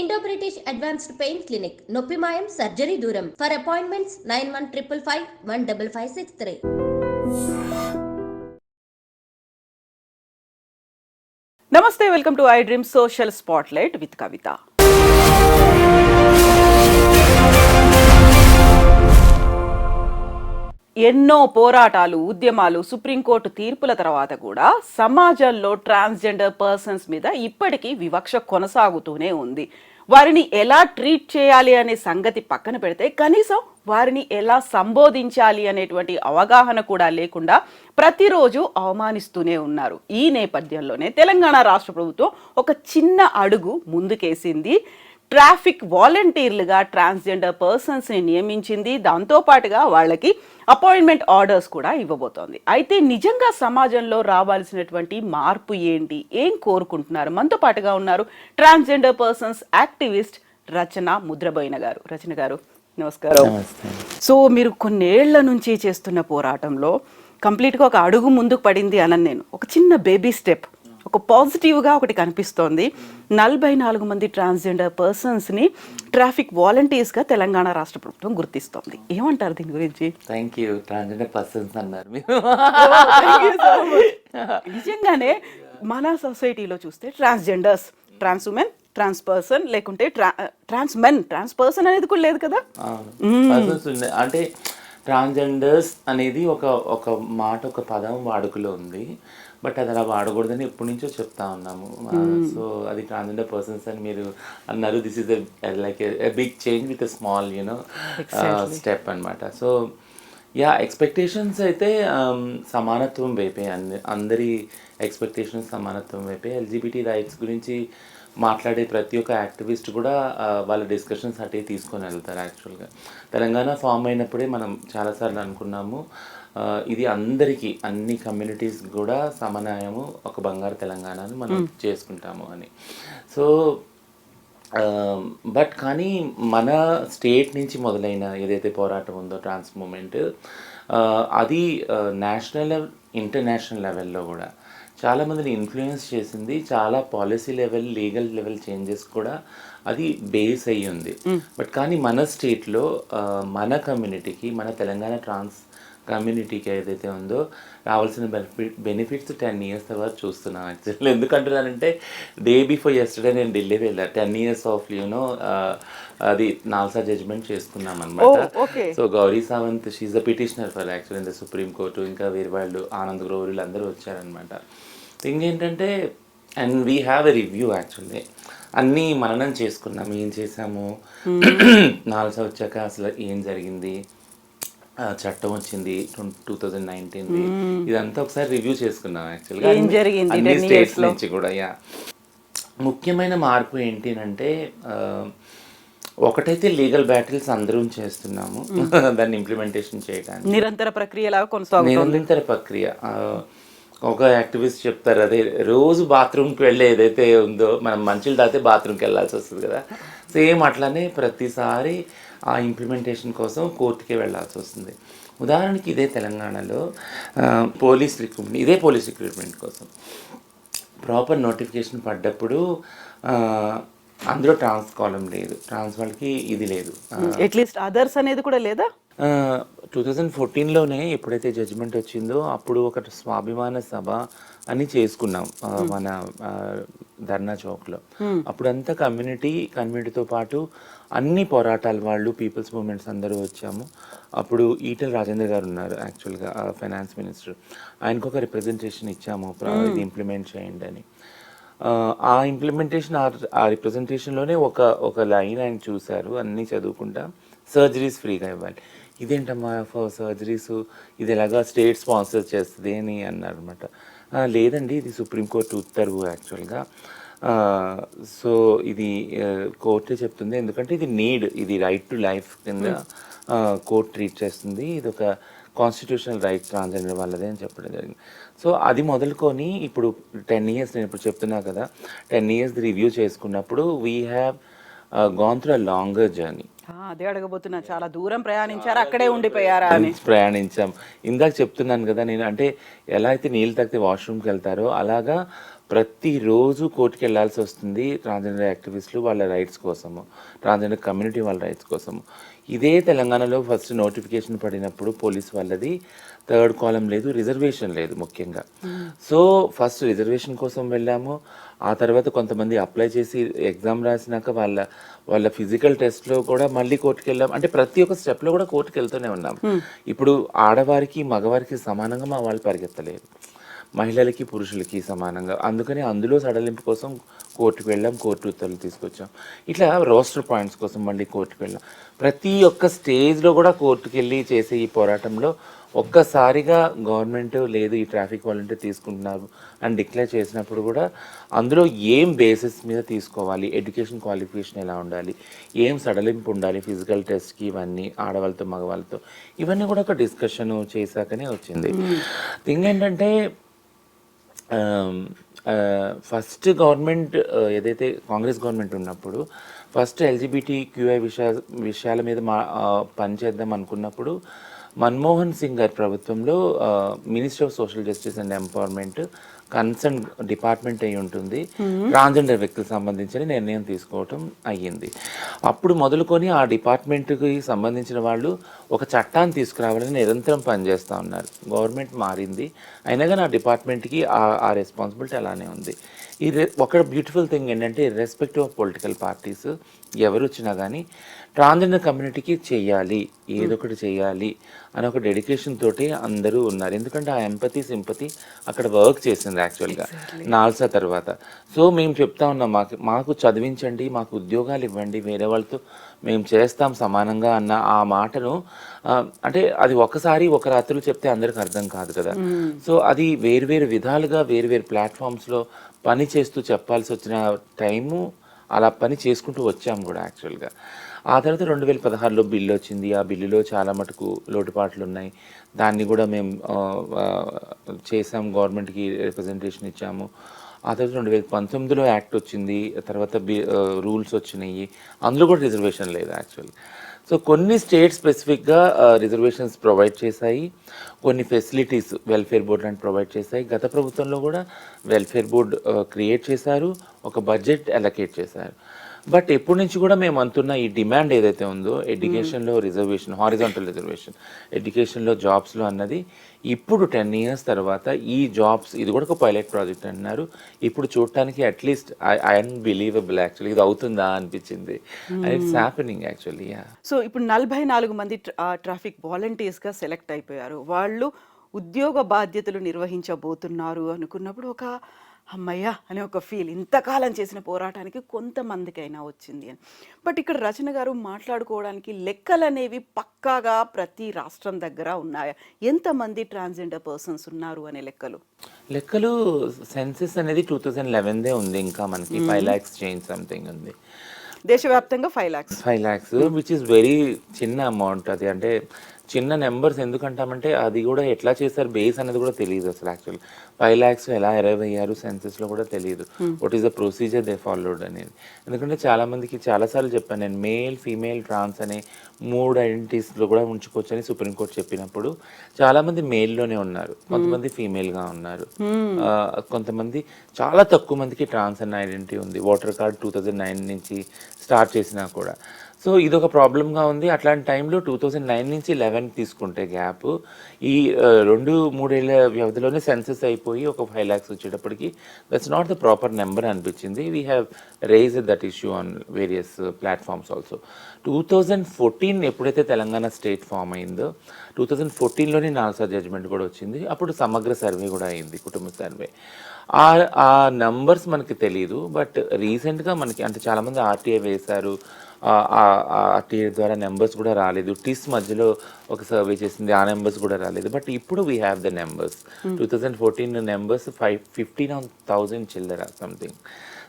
Indo British advanced pain clinic నొప్పి మాయం surgery దూరం ఫర్ అపాయింట్మెంట్స్ 9155515563. నమస్తే, welcome to I Dream Social Spotlight with Kavitha. ఎన్నో పోరాటాలు, ఉద్యమాలు, సుప్రీంకోర్టు తీర్పుల తర్వాత కూడా సమాజంలో ట్రాన్స్జెండర్ పర్సన్స్ మీద ఇప్పటికీ వివక్ష కొనసాగుతూనే ఉంది. వారిని ఎలా ట్రీట్ చేయాలి అనే సంగతి పక్కన పెడితే కనీసం వారిని ఎలా సంబోధించాలి అనేటువంటి అవగాహన కూడా లేకుండా ప్రతిరోజు అవమానిస్తూనే ఉన్నారు. ఈ నేపథ్యంలోనే తెలంగాణ రాష్ట్ర ప్రభుత్వం ఒక చిన్న అడుగు ముందుకేసింది. ట్రాఫిక్ వాలంటీర్లుగా ట్రాన్స్జెండర్ పర్సన్స్ని నియమించింది. దాంతోపాటుగా వాళ్ళకి అపాయింట్మెంట్ ఆర్డర్స్ కూడా ఇవ్వబోతోంది. అయితే నిజంగా సమాజంలో రావాల్సినటువంటి మార్పు ఏంటి, ఏం కోరుకుంటున్నారు? మనతో పాటుగా ఉన్నారు ట్రాన్స్జెండర్ పర్సన్స్ యాక్టివిస్ట్ రచన ముద్రబోయిన గారు. రచన గారు నమస్కారం. సో మీరు కొన్నేళ్ల నుంచి చేస్తున్న పోరాటంలో కంప్లీట్గా ఒక అడుగు ముందుకు పడింది అనని నేను, ఒక చిన్న బేబీ స్టెప్, ఒక పాజిటివ్గా ఒకటి కనిపిస్తోంది. 44 మంది ట్రాన్స్జెండర్ పర్సన్స్ని ట్రాఫిక్ వాలంటీర్స్గా తెలంగాణ రాష్ట్ర ప్రభుత్వం గుర్తిస్తోంది. ఏమంటారు దీని గురించి? Thank you. ట్రాన్స్జెండర్ పర్సన్స్ అన్నారు మీరు. నిజంగానే మన సొసైటీలో చూస్తే ట్రాన్స్జెండర్స్, ట్రాన్స్ ఉమెన్, ట్రాన్స్ పర్సన్, లేకుంటే ట్రాన్స్ మెన్, ట్రాన్స్ పర్సన్ అనేది కూడా లేదు కదా. అంటే ట్రాన్స్జెండర్స్ అనేది ఒక మాట, ఒక పదం వాడుకలో ఉంది. బట్ అది అలా వాడకూడదని ఎప్పటి నుంచో చెప్తా ఉన్నాము. సో అది ట్రాన్స్జెండర్ పర్సన్స్ అని మీరు అన్నారు. This is like a big change with a small step అనమాట. సో యా, ఎక్స్పెక్టేషన్స్ అయితే సమానత్వం వైపే, అందరి ఎక్స్పెక్టేషన్స్ సమానత్వం వైపే. ఎల్జిబిటీ రైట్స్ గురించి మాట్లాడే ప్రతి ఒక్క యాక్టివిస్ట్ కూడా వాళ్ళ డిస్కషన్స్ అటే తీసుకొని వెళ్తారు. యాక్చువల్గా తెలంగాణ ఫామ్ అయినప్పుడే మనం చాలాసార్లు అనుకున్నాము, ఇది అందరికీ, అన్ని కమ్యూనిటీస్ కూడా సమన్యాయము, ఒక బంగారు తెలంగాణను మనం చేసుకుంటాము అని. సో బట్ కానీ మన స్టేట్ నుంచి మొదలైన ఏదైతే పోరాటం ఉందో ట్రాన్స్ మూమెంట్, అది నేషనల్ లెవెల్, ఇంటర్నేషనల్ లెవెల్లో కూడా చాలామందిని ఇన్ఫ్లుయెన్స్ చేసింది. చాలా policy level, legal level changes కూడా అది బేస్ అయ్యి ఉంది. బట్ కానీ మన స్టేట్లో మన కమ్యూనిటీకి, మన తెలంగాణ ట్రాన్స్ కమ్యూనిటీకి ఏదైతే ఉందో రావాల్సిన బెనిఫిట్స్ 10 years తర్వాత చూస్తున్నాం. యాక్చువల్లీ ఎందుకంటున్నానంటే, డే బిఫోర్ యెస్టర్డే నేను ఢిల్లీ వెళ్ళాను. 10 years ఆఫ్ అది నాల్సా జడ్జ్మెంట్ చేసుకున్నాం అనమాట. So Gauri Sawant, she's the petitioner for actual in the supreme court. ఇంకా వేరే వాళ్ళు, ఆనంద్ గ్రోవర్, వీళ్ళందరూ వచ్చారనమాట. థింగ్ ఏంటంటే, and we have a review. Actually అన్నీ మననం చేసుకున్నాం, ఏం చేసాము, నాల్సా వచ్చాక అసలు ఏం జరిగింది, చట్టం వచ్చింది 2019, ఇదంతా ఒకసారి రివ్యూ చేసుకున్నాం. యాక్చువల్గా అన్ని స్టేట్స్ నుంచి కూడా. యా, ముఖ్యమైన మార్పు ఏంటి అంటే, ఒకటైతే లీగల్ బ్యాటిల్స్ అందరం చేస్తున్నాము, దాన్ని ఇంప్లిమెంటేషన్ చేయడానికి నిరంతర ప్రక్రియలాగా కొనసాగుతుంది. నిరంతర ప్రక్రియ. ఒక యాక్టివిస్ట్ చెప్తారు, అదే రోజు బాత్రూమ్కి వెళ్ళే ఏదైతే ఉందో, మనం మంచిలు తాగితే బాత్రూమ్కి వెళ్ళాల్సి వస్తుంది కదా, సేమ్ అట్లానే ప్రతిసారి ఆ ఇంప్లిమెంటేషన్ కోసం కోర్టుకే వెళ్ళాల్సి వస్తుంది. ఉదాహరణకి ఇదే తెలంగాణలో పోలీస్ రిక్రూట్మెంట్ కోసం ప్రాపర్ నోటిఫికేషన్ పడ్డప్పుడు అందులో ట్రాన్స్ కాలం లేదు, ట్రాన్స్ వాళ్ళకి ఇది లేదు, అట్లీస్ట్ అదర్స్ అనేది కూడా లేదా. 2014లోనే ఎప్పుడైతే జడ్జిమెంట్ వచ్చిందో అప్పుడు ఒక స్వాభిమాన సభ అని చేసుకున్నాం మన ధర్నా చౌక్లో. అప్పుడంతా కమ్యూనిటీతో పాటు అన్ని పోరాటాల వాళ్ళు, పీపుల్స్ మూవ్మెంట్స్ అందరూ వచ్చాము. అప్పుడు ఈటెల రాజేందర్ గారు ఉన్నారు, యాక్చువల్గా ఫైనాన్స్ మినిస్టర్. ఆయనకు ఒక రిప్రజెంటేషన్ ఇచ్చాము, ఇది ఇంప్లిమెంట్ చేయండి అని. ఆ ఇంప్లిమెంటేషన్, ఆ రిప్రజెంటేషన్లోనే ఒక లైన్ ఆయన చూశారు, అన్నీ చదువుకుంటా, సర్జరీస్ ఫ్రీగా ఇవ్వాలి. ఇదేంటమ్మా సర్జరీస్, ఇది ఎలాగా స్టేట్ స్పాన్సర్ చేస్తుంది అని అన్నారు అనమాట. లేదండి, ఇది సుప్రీంకోర్టు ఉత్తర్వు యాక్చువల్గా. సో ఇది కోర్టే చెప్తుంది, ఎందుకంటే ఇది నీడ్, ఇది రైట్ టు లైఫ్ కింద కోర్ట్ ట్రీట్ చేస్తుంది, ఇది ఒక కాన్స్టిట్యూషనల్ రైట్ ట్రాన్స్జెండర్ వాళ్ళదే అని చెప్పడం జరిగింది. సో అది మొదలుకొని ఇప్పుడు 10 years, నేను ఇప్పుడు చెప్తున్నా కదా, 10 years రివ్యూ చేసుకున్నప్పుడు we have gone through a longer journey. అదే అడగబోతున్నా, చాలా దూరం ప్రయాణించారు, అక్కడే ఉండిపోయారా అని. ప్రయాణించాం. ఇందాక చెప్తున్నాను కదా నేను, అంటే ఎలా అయితే నీళ్ళు తాగితే వాష్రూమ్కి వెళ్తారో అలాగా ప్రతిరోజు కోర్టుకి వెళ్ళాల్సి వస్తుంది ట్రాన్స్జెండర్ యాక్టివిస్టులు వాళ్ళ రైట్స్ కోసము, ట్రాన్స్జెండర్ కమ్యూనిటీ వాళ్ళ రైట్స్ కోసము. ఇదే తెలంగాణలో ఫస్ట్ నోటిఫికేషన్ పడినప్పుడు పోలీస్ వాళ్ళది 3rd కాలం లేదు, రిజర్వేషన్ లేదు ముఖ్యంగా. సో ఫస్ట్ రిజర్వేషన్ కోసం వెళ్ళాము. ఆ తర్వాత కొంతమంది అప్లై చేసి ఎగ్జామ్ రాసినాక వాళ్ళ ఫిజికల్ టెస్ట్లో కూడా మళ్ళీ కోర్టుకి వెళ్ళాం. అంటే ప్రతి ఒక్క స్టెప్లో కూడా కోర్టుకి వెళ్తూనే ఉన్నాం. ఇప్పుడు ఆడవారికి మగవారికి సమానంగా మా వాళ్ళు పరిగెత్తలేదు, మహిళలకి పురుషులకి సమానంగా. అందుకని అందులో సడలింపు కోసం కోర్టుకు వెళ్ళాం, కోర్టు ఉత్తర్వులు తీసుకొచ్చాం. ఇట్లా రోస్టర్ పాయింట్స్ కోసం మళ్ళీ కోర్టుకు వెళ్ళాం. ప్రతి ఒక్క స్టేజ్లో కూడా కోర్టుకు వెళ్ళి చేసే ఈ పోరాటంలో ఒక్కసారిగా గవర్నమెంట్ లేదు ఈ ట్రాఫిక్ వాలంటీర్ తీసుకుంటున్నారు అని డిక్లేర్ చేసినప్పుడు కూడా అందులో ఏం బేసిస్ మీద తీసుకోవాలి, ఎడ్యుకేషన్ క్వాలిఫికేషన్ ఎలా ఉండాలి, ఏం సడలింపు ఉండాలి ఫిజికల్ టెస్ట్కి, ఇవన్నీ ఆడవాళ్ళతో మగవాళ్ళతో, ఇవన్నీ కూడా ఒక డిస్కషన్ చేశాకనే వచ్చింది. థింగ్ ఏంటంటే ఫస్ట్ గవర్నమెంట్ ఏదైతే కాంగ్రెస్ గవర్నమెంట్ ఉన్నప్పుడు ఫస్ట్ LGBTQI విషయాల మీద పనిచేద్దాం అనుకున్నప్పుడు మన్మోహన్ సింగ్ గారి ప్రభుత్వంలో ministry of social justice and empowerment concern department అయి ఉంటుంది, ట్రాన్స్జెండర్ వ్యక్తులకు సంబంధించిన నిర్ణయం తీసుకోవటం అయ్యింది. అప్పుడు మొదలుకొని ఆ డిపార్ట్మెంట్కి సంబంధించిన వాళ్ళు ఒక చట్టాన్ని తీసుకురావాలని నిరంతరం పనిచేస్తూ ఉన్నారు. గవర్నమెంట్ మారింది అయినా కానీ ఆ డిపార్ట్మెంట్కి ఆ రెస్పాన్సిబిలిటీ అలానే ఉంది. ఒక బ్యూటిఫుల్ థింగ్ ఏంటంటే ఇర్రెస్పెక్టివ్ ఆఫ్ పొలిటికల్ పార్టీస్ ఎవరు వచ్చినా కానీ ట్రాన్స్జెండర్ కమ్యూనిటీకి చెయ్యాలి, ఏదొకటి చెయ్యాలి అని ఒక డెడికేషన్ తోటి అందరూ ఉన్నారు. ఎందుకంటే ఆ ఎంపతి సింపతి అక్కడ వర్క్ చేసింది యాక్చువల్గా నాల్సా తర్వాత. సో మేము చెప్తా ఉన్నాం, మాకు చదివించండి, మాకు ఉద్యోగాలు ఇవ్వండి, వేరే వాళ్ళతో మేము చేస్తాం సమానంగా అన్న ఆ మాటను అంటే అది ఒకసారి ఒక రాత్రులు చెప్తే అందరికి అర్థం కాదు కదా. సో అది వేరువేరు విధాలుగా వేరువేరు ప్లాట్ఫామ్స్లో పని చేస్తూ చెప్పాల్సి వచ్చిన టైము అలా పని చేసుకుంటూ వచ్చాము కూడా యాక్చువల్గా. ఆ తర్వాత 2016లో బిల్లు వచ్చింది. ఆ బిల్లులో చాలా మటుకు లోటుపాట్లు ఉన్నాయి. దాన్ని కూడా మేము చేసాం, గవర్నమెంట్కి రిప్రజెంటేషన్ ఇచ్చాము. ఆ తర్వాత 2019లో యాక్ట్ వచ్చింది, తర్వాత రూల్స్ వచ్చినాయి, అందులో కూడా రిజర్వేషన్ లేదు యాక్చువల్లీ. సో కొన్ని స్టేట్ స్పెసిఫిక్గా రిజర్వేషన్స్ ప్రొవైడ్ చేశాయి, కొన్ని ఫెసిలిటీస్ వెల్ఫేర్ బోర్డ్ లాంటి ప్రొవైడ్ చేశాయి. గత ప్రభుత్వంలో కూడా వెల్ఫేర్ బోర్డ్ క్రియేట్ చేశారు, ఒక బడ్జెట్ అలొకేట్ చేశారు. బట్ ఎప్పటి నుంచి కూడా మేము అంటున్న ఈ డిమాండ్ ఏదైతే ఉందో ఎడ్యుకేషన్లో రిజర్వేషన్, హారిజాంటల్ రిజర్వేషన్ ఎడ్యుకేషన్లో జాబ్స్లో అన్నది ఇప్పుడు 10 years తర్వాత ఈ జాబ్స్ ఇది కూడా ఒక పైలట్ ప్రాజెక్ట్ అన్నారు. ఇప్పుడు చూడటానికి అట్లీస్ట్ అన్బిలీవబుల్ యాక్చువల్లీ ఇది అవుతుందా అనిపించింది. It's happening actually. సో ఇప్పుడు 44 మంది ట్రాఫిక్ వాలంటీర్స్గా సెలెక్ట్ అయిపోయారు. వాళ్ళు ఉద్యోగ బాధ్యతలు నిర్వహించబోతున్నారు అనుకున్నప్పుడు ఒక అమ్మయ్య అనే ఒక ఫీల్, ఇంతకాలం చేసిన పోరాటానికి కొంతమందికైనా వచ్చింది అని. బట్ ఇక్కడ రచన గారు మాట్లాడుకోవడానికి లెక్కలు అనేవి పక్కాగా ప్రతి రాష్ట్రం దగ్గర ఉన్నాయా? ఎంతమంది ట్రాన్స్జెండర్ పర్సన్స్ ఉన్నారు అనే లెక్కలు సెన్సెస్ అనేది 2011దే ఉంది. ఇంకా మనకి 5 lakhs చేంజ్ సంథింగ్ ఉంది దేశవ్యాప్తంగా. 5 lakhs విచ్ ఇస్ వెరీ చిన్న అమౌంట్. అది అంటే చిన్న నెంబర్స్ ఎందుకంటామంటే అది కూడా ఎట్లా చేశారు బేస్ అనేది కూడా తెలియదు అసలు. యాక్చువల్ 5 lakhs ఎలా అరైవ్ అయ్యారు సెన్సెస్లో కూడా తెలియదు. What is the procedure they followed అనేది. ఎందుకంటే చాలామందికి చాలాసార్లు చెప్పాను నేను, మేల్ ఫీమేల్ ట్రాన్స్ అనే 3 ఐడెంటిటీస్లో కూడా ఉంచుకోవచ్చు అని సుప్రీంకోర్టు చెప్పినప్పుడు చాలామంది మేల్లోనే ఉన్నారు, కొంతమంది ఫీమేల్గా ఉన్నారు, కొంతమంది చాలా తక్కువ మందికి ట్రాన్స్ అన్న ఐడెంటిటీ ఉంది. ఓటర్ కార్డ్ 2009 నుంచి స్టార్ట్ చేసినా కూడా. సో ఇదొక ప్రాబ్లంగా ఉంది. అట్లాంటి టైంలో 2009 నుంచి 11 తీసుకుంటే గ్యాప్, ఈ 2-3 ఏళ్ళ వ్యవధిలోనే సెన్సెస్ అయిపోయి ఒక 5 lakhs వచ్చేటప్పటికి that's not the proper number అనిపించింది. We have raised that issue on various platforms also. 2014 ఎప్పుడైతే తెలంగాణ స్టేట్ ఫామ్ అయిందో 2014లోనే నాల్సా జడ్జ్మెంట్ కూడా వచ్చింది. అప్పుడు సమగ్ర సర్వే కూడా అయింది, కుటుంబ సర్వే. ఆ నంబర్స్ మనకి తెలియదు. బట్ రీసెంట్గా మనకి అంటే చాలామంది RTI వేశారు, RTI ద్వారా నెంబర్స్ కూడా రాలేదు. టిస్ మధ్యలో ఒక సర్వే చేసింది, ఆ నెంబర్స్ కూడా రాలేదు. బట్ ఇప్పుడు we have the numbers. 2014 numbers 59,000 చిల్లర సంథింగ్.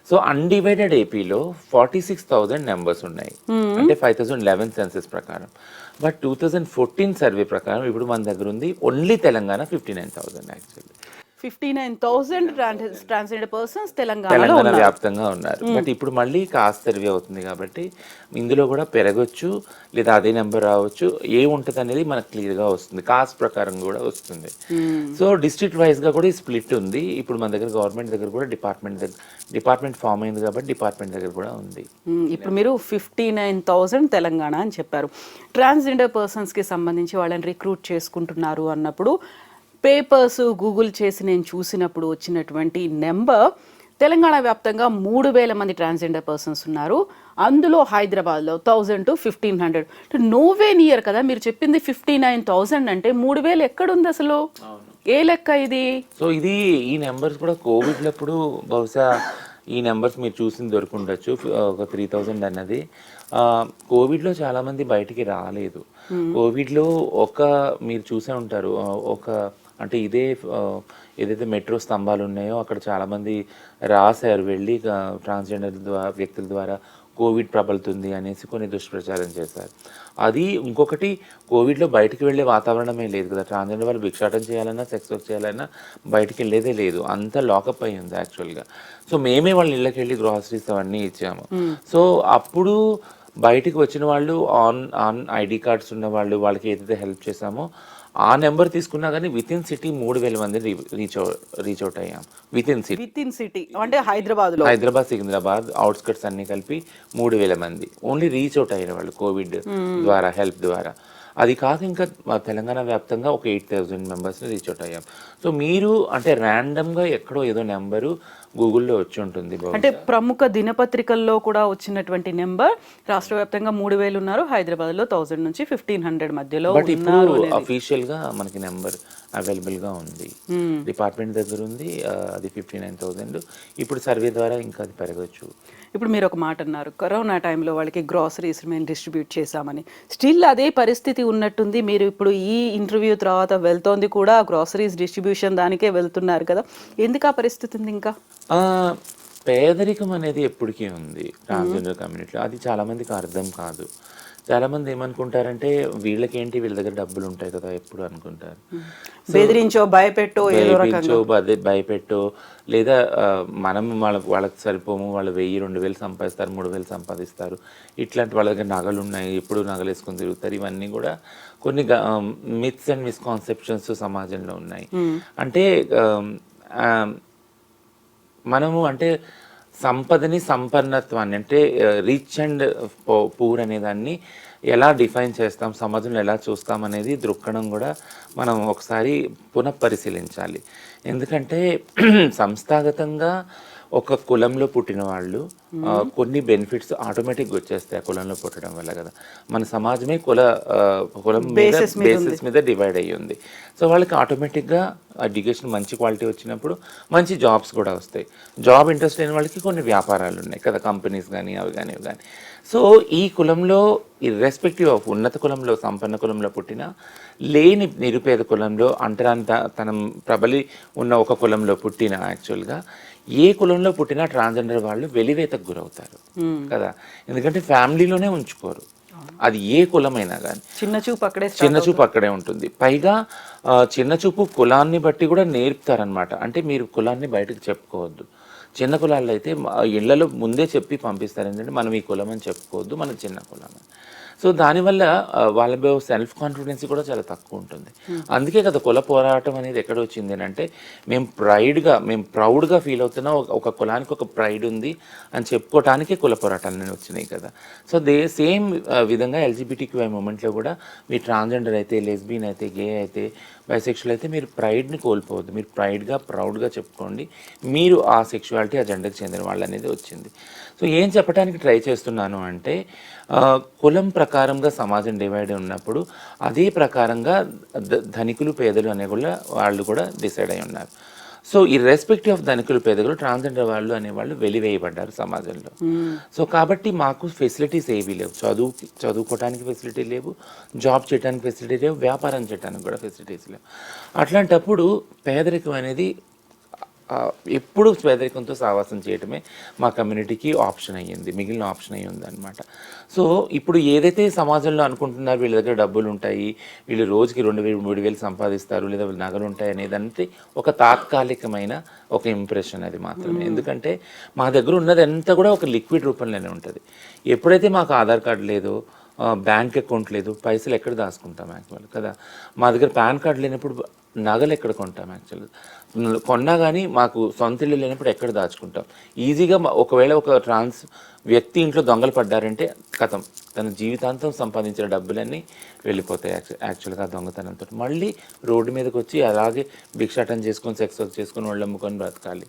సో అన్డివైడెడ్ ఏపీలో 46,000 నెంబర్స్ ఉన్నాయి, అంటే 5011 సెన్సెస్ ప్రకారం. బట్ 2014 సర్వే ప్రకారం ఇప్పుడు మన దగ్గర ఉంది only Telangana 59,000 actually. 59,000 transgender persons తెలంగాణలో తెలంగాణ ఉన్నారు. వ్యాప్తంగా ఉన్నారు. బట్ ఇప్పుడు మళ్ళీ కాస్ట్ సర్వే అవుతుంది కాబట్టి ఇందులో కూడా పెరగచ్చు లేదా అదే నెంబర్ రావచ్చు. ఏముంటుంది అనేది మనకు క్లియర్గా వస్తుంది, కాస్ట్ ప్రకారం కూడా వస్తుంది. సో డిస్ట్రిక్ట్ వైజ్గా కూడా ఈ స్ప్లిట్ ఉంది. ఇప్పుడు మన దగ్గర గవర్నమెంట్ దగ్గర కూడా డిపార్ట్మెంట్ ఫామ్ అయింది కాబట్టి డిపార్ట్మెంట్ దగ్గర కూడా ఉంది. ఇప్పుడు మీరు 59,000 తెలంగాణ అని చెప్పారు. ట్రాన్స్జెండర్ పర్సన్స్కి సంబంధించి వాళ్ళని రిక్రూట్ చేసుకుంటున్నారు అన్నప్పుడు పేపర్స్ గూగుల్ చేసి నేను చూసినప్పుడు వచ్చినటువంటి నెంబర్ తెలంగాణ వ్యాప్తంగా 3,000 మంది ట్రాన్స్జెండర్ పర్సన్స్ ఉన్నారు. అందులో హైదరాబాద్లో 1,000 to 1,500. నోవే నియర్ కదా మీరు చెప్పింది. 59,000 అంటే 3,000 ఎక్కడుంది అసలు? ఏ లెక్క ఇది? సో ఇది ఈ నెంబర్స్ కూడా కోవిడ్లప్పుడు బహుశా ఈ నెంబర్స్ మీరు చూసింది దొరుకుండొచ్చు. ఒక 3,000 అన్నది కోవిడ్లో చాలామంది బయటికి రాలేదు. కోవిడ్లో మీరు చూసే ఉంటారు, అంటే ఏదైతే మెట్రో స్తంభాలు ఉన్నాయో అక్కడ చాలామంది రాశారు వెళ్ళి ట్రాన్స్జెండర్ వ్యక్తుల ద్వారా కోవిడ్ ప్రబలుతుంది అనేసి కొన్ని దుష్ప్రచారం చేశారు. అది ఇంకొకటి, కోవిడ్లో బయటికి వెళ్ళే వాతావరణమే లేదు కదా. ట్రాన్స్జెండర్ వాళ్ళు భిక్షాటం చేయాలన్నా సెక్స్ వర్క్ చేయాలన్నా బయటికి వెళ్ళేదే లేదు, అంతా లాకప్ అయి ఉంది యాక్చువల్గా. సో మేమే వాళ్ళ ఇళ్ళకి వెళ్ళి గ్రాసరీస్ అవన్నీ ఇచ్చాము. సో అప్పుడు బయటికి వచ్చిన వాళ్ళు ఆన్ ఐడి కార్డ్స్ ఉన్న వాళ్ళకి ఏదైతే హెల్ప్ చేశామో ఆ నెంబర్ తీసుకున్నా కానీ విత్ ఇన్ సిటీ 3,000 మంది రీచ్ అవుట్ అయ్యాం. విత్ ఇన్ సిటీ అంటే హైదరాబాద్, సికింద్రాబాద్ అవుట్స్కట్స్ అన్ని కలిపి 3,000 మంది ఓన్లీ రీచ్ అవుట్ అయిన వాళ్ళు కోవిడ్ ద్వారా, హెల్ప్ ద్వారా. అది కాక ఇంకా తెలంగాణ వ్యాప్తంగా ఒక 8,000 మెంబర్స్ని రీచ్ అవుట్ అయ్యాం. సో మీరు అంటే ర్యాండమ్గా ఎక్కడో ఏదో నెంబరు గూగుల్లో వచ్చి ఉంటుంది. అంటే ప్రముఖ దినపత్రికల్లో కూడా వచ్చినటువంటి నెంబర్ రాష్ట్ర వ్యాప్తంగా 3,000 ఉన్నారు, హైదరాబాద్లో 1,000 నుంచి 1,500 మధ్యలో. బట్ ఇప్పుడు అఫీషియల్గా మనకి నెంబర్ అవైలబుల్గా ఉంది, డిపార్ట్మెంట్ దగ్గర ఉంది. అది 59,000. ఇప్పుడు సర్వే ద్వారా ఇంకా అది పెరగచ్చు. ఇప్పుడు మీరు ఒక మాట అన్నారు, కరోనా టైంలో వాళ్ళకి గ్రాసరీస్ మేము డిస్ట్రిబ్యూట్ చేశామని. స్టిల్ అదే పరిస్థితి ఉన్నట్టుంది. మీరు ఇప్పుడు ఈ ఇంటర్వ్యూ తర్వాత వెళ్తోంది కూడా గ్రాసరీస్ డిస్ట్రిబ్యూషన్ దానికే వెళ్తున్నారు కదా, ఎందుకు ఆ పరిస్థితి ఉంది? ఇంకా పేదరికం అనేది ఎప్పటికీ ఉంది ట్రాన్స్జెండర్ కమ్యూనిటీలో. అది చాలామందికి అర్థం కాదు. చాలామంది ఏమనుకుంటారంటే వీళ్ళకేంటి, వీళ్ళ దగ్గర డబ్బులు ఉంటాయి కదా ఎప్పుడు అనుకుంటారు. బెదిరించో భయపెట్టో లేదా మనం వాళ్ళకి సరిపోము, వాళ్ళు 1,000, 2,000 సంపాదిస్తారు, 3,000 సంపాదిస్తారు, ఇట్లాంటి వాళ్ళ దగ్గర నగలు ఉన్నాయి, ఎప్పుడు నగలు వేసుకొని తిరుగుతారు. ఇవన్నీ కూడా కొన్ని మిత్స్ అండ్ మిస్కాన్సెప్షన్స్ సమాజంలో ఉన్నాయి. అంటే మనము అంటే సంపదని, సంపన్నత్వాన్ని, అంటే రిచ్ అండ్ పూర్ అనే దాన్ని ఎలా డిఫైన్ చేస్తాం, సమాజంలో ఎలా చూస్తాం అనేది దృక్కోణం కూడా మనం ఒకసారి పునఃపరిశీలించాలి. ఎందుకంటే సంస్థాగతంగా ఒక కులంలో పుట్టిన వాళ్ళు కొన్ని బెనిఫిట్స్ ఆటోమేటిక్గా వచ్చేస్తాయి ఆ కులంలో పుట్టడం వల్ల కదా. మన సమాజమే కులం బేసిస్ మీద డివైడ్ అయ్యి ఉంది. సో వాళ్ళకి ఆటోమేటిక్గా ఎడ్యుకేషన్ మంచి క్వాలిటీ వచ్చినప్పుడు మంచి జాబ్స్ కూడా వస్తాయి. జాబ్ ఇంట్రెస్ట్ లేని వాళ్ళకి కొన్ని వ్యాపారాలు ఉన్నాయి కదా, కంపెనీస్ కానీ అవి కానీ ఇవి కానీ. సో ఈ కులంలో ఇర్రెస్పెక్టివ్ ఆఫ్ ఉన్నత కులంలో, సంపన్న కులంలో పుట్టిన, లేని నిరుపేద కులంలో, అంటరానితనం ప్రబలి ఉన్న ఒక కులంలో పుట్టిన, యాక్చువల్గా ఏ కులంలో పుట్టినా ట్రాన్స్జెండర్ వాళ్ళు వెలివేతకు గురవుతారు కదా. ఎందుకంటే ఫ్యామిలీలోనే ఉంచుకోరు, అది ఏ కులమైనా కానీ. చిన్న చూపు అక్కడే ఉంటుంది. పైగా చిన్న చూపు కులాన్ని బట్టి కూడా నేర్పుతారనమాట. అంటే మీరు కులాన్ని బయటకు చెప్పుకోవద్దు. చిన్న కులాల్లో అయితే ఇళ్లలో ముందే చెప్పి పంపిస్తారు, ఏంటంటే మనం ఈ కులం అని చెప్పుకోవద్దు, మన చిన్న కులం అని. సో దానివల్ల వాళ్ళ సెల్ఫ్ కాన్ఫిడెన్స్ కూడా చాలా తక్కువ ఉంటుంది. అందుకే కదా కుల పోరాటం అనేది ఎక్కడ వచ్చింది అంటే మేము ప్రౌడ్గా ఫీల్ అవుతున్నా ఒక కులానికి ఒక ప్రైడ్ ఉంది అని చెప్పుకోవటానికే కుల పోరాటాలు వచ్చినాయి కదా. సో సేమ్ విధంగా ఎల్జిబిటిక్యూ మూమెంట్లో కూడా మీ ట్రాన్స్జెండర్ అయితే, లెస్బియన్ అయితే, గే అయితే, బైసెక్షువల్ అయితే మీరు ప్రైడ్ని కోల్పోవద్దు. మీరు ప్రౌడ్గా చెప్పుకోండి, మీరు ఆ సెక్షువాలిటీ, ఆ జెండర్కి చెందిన వాళ్ళు అనేది వచ్చింది. సో ఏం చెప్పడానికి ట్రై చేస్తున్నాను అంటే కులం ప్రకారంగా సమాజం డివైడ్ ఉన్నప్పుడు అదే ప్రకారంగా ధనికులు, పేదలు అనే కూడా వాళ్ళు కూడా డిసైడ్ అయి ఉన్నారు. సో ఇర్రెస్పెక్టివ్ ఆఫ్ ధనికులు, పేదలు, ట్రాన్స్జెండర్ వాళ్ళు అనేవాళ్ళు వెలివేయబడ్డారు సమాజంలో. సో కాబట్టి మాకు ఫెసిలిటీస్ ఏవీ లేవు. చదువుకోవడానికి ఫెసిలిటీ లేవు, జాబ్ చేయడానికి ఫెసిలిటీ లేవు, వ్యాపారం చేయడానికి కూడా ఫెసిలిటీస్ లేవు. అట్లాంటప్పుడు పేదరికం అనేది ఎప్పుడు పేదరికంతో సావాసం చేయటమే మా కమ్యూనిటీకి ఆప్షన్ అయ్యింది, మిగిలిన ఆప్షన్ అయ్యి ఉందన్నమాట. సో ఇప్పుడు ఏదైతే సమాజంలో అనుకుంటున్నారు వీళ్ళ దగ్గర డబ్బులు ఉంటాయి, వీళ్ళు రోజుకి 2,000 3,000 సంపాదిస్తారు, లేదా వీళ్ళు నగలు ఉంటాయి అనేదంటే ఒక తాత్కాలికమైన ఒక ఇంప్రెషన్ అది మాత్రమే. ఎందుకంటే మా దగ్గర ఉన్నది అంతా కూడా ఒక లిక్విడ్ రూపంలోనే ఉంటుంది. ఎప్పుడైతే మాకు ఆధార్ కార్డు లేదో, బ్యాంక్ అకౌంట్ లేదు, పైసలు ఎక్కడ దాచుకుంటాం యాక్చువల్ కదా. మా దగ్గర పాన్ కార్డు లేనప్పుడు నగలు ఎక్కడ కొంటాం యాక్చువల్, కొన్నా కానీ మాకు సొంత ఇల్లు లేనప్పుడు ఎక్కడ దాచుకుంటాం. ఈజీగా ఒకవేళ ఒక వ్యక్తి ఇంట్లో దొంగలు పడ్డారంటే కథం, తన జీవితాంతం సంపాదించిన డబ్బులన్నీ వెళ్ళిపోతాయి యాక్చువల్గా దొంగతనంతో. మళ్ళీ రోడ్డు మీదకి వచ్చి అలాగే భిక్షాటం చేసుకొని సెక్స్ వర్క్ చేసుకొని వాళ్ళు అమ్ముకొని బ్రతకాలి.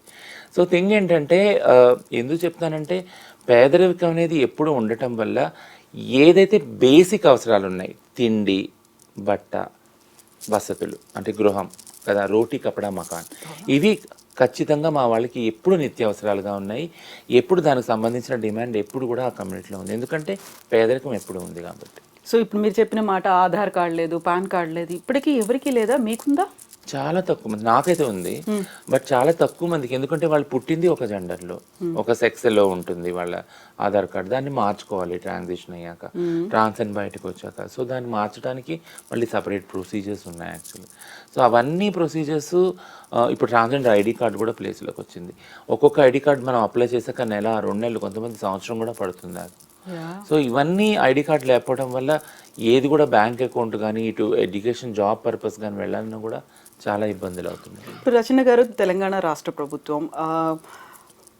సో థింగ్ ఏంటంటే ఎందుకు చెప్తానంటే పేదరికం అనేది ఎప్పుడు ఉండటం వల్ల ఏదైతే బేసిక్ అవసరాలు ఉన్నాయి, తిండి, బట్ట, వసతులు అంటే గృహం కదా, రోటీ కపడా మకాన్, ఇవి ఖచ్చితంగా మా వాళ్ళకి ఎప్పుడు నిత్యావసరాలుగా ఉన్నాయి. ఎప్పుడు దానికి సంబంధించిన డిమాండ్ ఎప్పుడు కూడా ఆ కమ్యూనిటీలో ఉంది, ఎందుకంటే పేదరికం ఎప్పుడు ఉంది కాబట్టి. సో ఇప్పుడు మీరు చెప్పిన మాట ఆధార్ కార్డు లేదు, పాన్ కార్డు లేదు, ఇప్పటికీ ఎవరికి లేదా? మీకుందా? చాలా తక్కువ మంది, నాకైతే ఉంది బట్ చాలా తక్కువ మందికి. ఎందుకంటే వాళ్ళు పుట్టింది ఒక జెండర్లో, ఒక సెక్స్లో ఉంటుంది వాళ్ళ ఆధార్ కార్డు. దాన్ని మార్చుకోవాలి ట్రాన్సిషన్ అయ్యాక, ట్రాన్స్ అని బయటకు వచ్చాక. సో దాన్ని మార్చడానికి మళ్ళీ సపరేట్ ప్రొసీజర్స్ ఉన్నాయి యాక్చువల్లీ. సో అవన్నీ ప్రొసీజర్స్ ఇప్పుడు ట్రాన్స్జెండర్ ఐడి కార్డు కూడా ప్లేస్లోకి వచ్చింది. ఒక్కొక్క ఐడి కార్డు మనం అప్లై చేశాక నెల 2 నెలలు, కొంతమంది సంవత్సరం కూడా పడుతుంది అది. సో ఇవన్నీ ఐడి కార్డు లేకపోవడం వల్ల ఏది కూడా బ్యాంక్ అకౌంట్ కానీ, ఇటు ఎడ్యుకేషన్ జాబ్ పర్పస్ కానీ వెళ్ళాలన్నా కూడా చాలా ఇబ్బందులు అవుతున్నాయి. ఇప్పుడు రచన గారు, తెలంగాణ రాష్ట్ర ప్రభుత్వం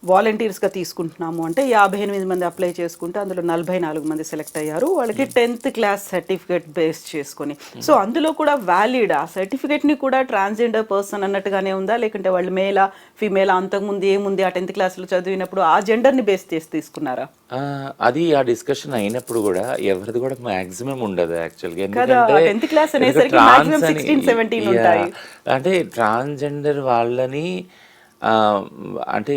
వాలంటీర్స్గా తీసుకుంటున్నాము అంటే 58 మంది అప్లై చేసుకుంటే అందులో 44 మంది సెలెక్ట్ అయ్యారు. వాళ్ళకి 10th క్లాస్ సర్టిఫికేట్ బేస్ చేసుకొని. సో అందులో కూడా వ్యాలిడ్ ఆ సర్టిఫికేట్ని కూడా ట్రాన్స్జెండర్ పర్సన్ అన్నట్టుగానే ఉందా, లేకుంటే వాళ్ళు మేలా ఫీమేలా, అంతకుముందు ఏముంది ఆ 10th క్లాస్లో చదివినప్పుడు ఆ జెండర్ని బేస్ చేసి తీసుకున్నారా? అది ఆ డిస్కషన్ అయినప్పుడు కూడా ఎవరిది కూడా మాక్సిమం ఉండదు యాక్చువల్గా. అంటే ట్రాన్స్జెండర్ వాళ్ళని అంటే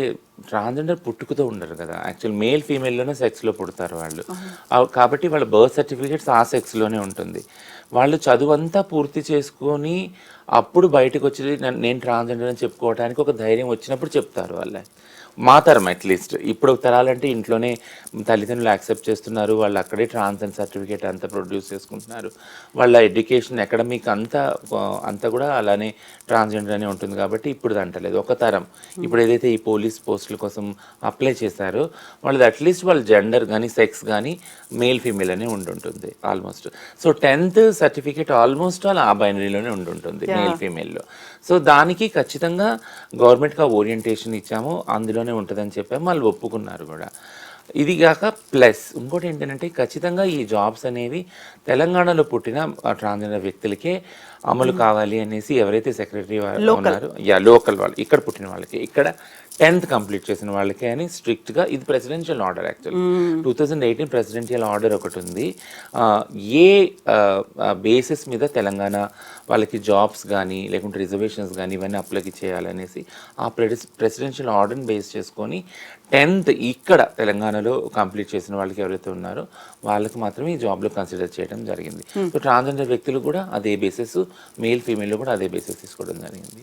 ట్రాన్స్జెండర్ పుట్టుకతో ఉండరు కదా యాక్చువల్, మేల్ ఫీమేల్లోనే సెక్స్లో పుడతారు వాళ్ళు. కాబట్టి వాళ్ళ బర్త్ సర్టిఫికేట్స్ ఆ సెక్స్లోనే ఉంటుంది. వాళ్ళు చదువు అంతా పూర్తి చేసుకొని అప్పుడు బయటకు వచ్చి నేను ట్రాన్స్జెండర్ అని చెప్పుకోవడానికి ఒక ధైర్యం వచ్చినప్పుడు చెప్తారు వాళ్ళ. మా తరం అట్లీస్ట్, ఇప్పుడు తరాలంటే ఇంట్లోనే తల్లిదండ్రులు యాక్సెప్ట్ చేస్తున్నారు, వాళ్ళు అక్కడే ట్రాన్స్జెండర్ సర్టిఫికేట్ అంతా ప్రొడ్యూస్ చేసుకుంటున్నారు. వాళ్ళ ఎడ్యుకేషన్ అకాడమిక్ అంతా కూడా అలానే ట్రాన్స్జెండర్ అనే ఉంటుంది. కాబట్టి ఇప్పుడు అంటలేదు ఒక తరం. ఇప్పుడు ఏదైతే ఈ పోలీస్ పోస్టుల కోసం అప్లై చేశారో వాళ్ళది అట్లీస్ట్ వాళ్ళ జెండర్ కానీ సెక్స్ కానీ మేల్ ఫీమేల్ అనే ఉండుంటుంది almost. So 10th certificate almost ఆ బైనరీలోనే ఉండుంటుంది మేల్ ఫీమేల్లో. సో దానికి ఖచ్చితంగా గవర్నమెంట్గా ఓరియంటేషన్ ఇచ్చాము, అందులోనే ఉంటుందని చెప్పాము, వాళ్ళు ఒప్పుకున్నారు కూడా. ఇది కాక ప్లస్ ఇంకోటి ఏంటంటే ఖచ్చితంగా ఈ జాబ్స్ అనేవి తెలంగాణలో పుట్టిన ట్రాన్స్జెండర్ వ్యక్తులకే అమలు కావాలి అనేసి ఎవరైతే సెక్రటరీ ఉన్నారు, లోకల్ వాళ్ళు, ఇక్కడ పుట్టిన వాళ్ళకి, ఇక్కడ 10th కంప్లీట్ చేసిన వాళ్ళకే అని స్ట్రిక్ట్గా, ఇది presidential order actual 2018 presidential order ఒకటి ఉంది. ఏ బేసిస్ మీద తెలంగాణ వాళ్ళకి జాబ్స్ కానీ లేకుంటే రిజర్వేషన్స్ కానీ ఇవన్నీ అప్లై చేయాలనేసి ఆ ప్రెసిడెన్షియల్ ఆర్డర్ని బేస్ చేసుకొని 10th ఇక్కడ తెలంగాణలో కంప్లీట్ చేసిన వాళ్ళకి ఎవరైతే ఉన్నారో వాళ్ళకి మాత్రమే ఈ జాబ్లో కన్సిడర్ చేయడం జరిగింది. సో ట్రాన్స్జెండర్ వ్యక్తులు కూడా అదే బేసిస్, మేల్ ఫీమేల్ కూడా అదే బేసిస్ తీసుకోవడం జరిగింది.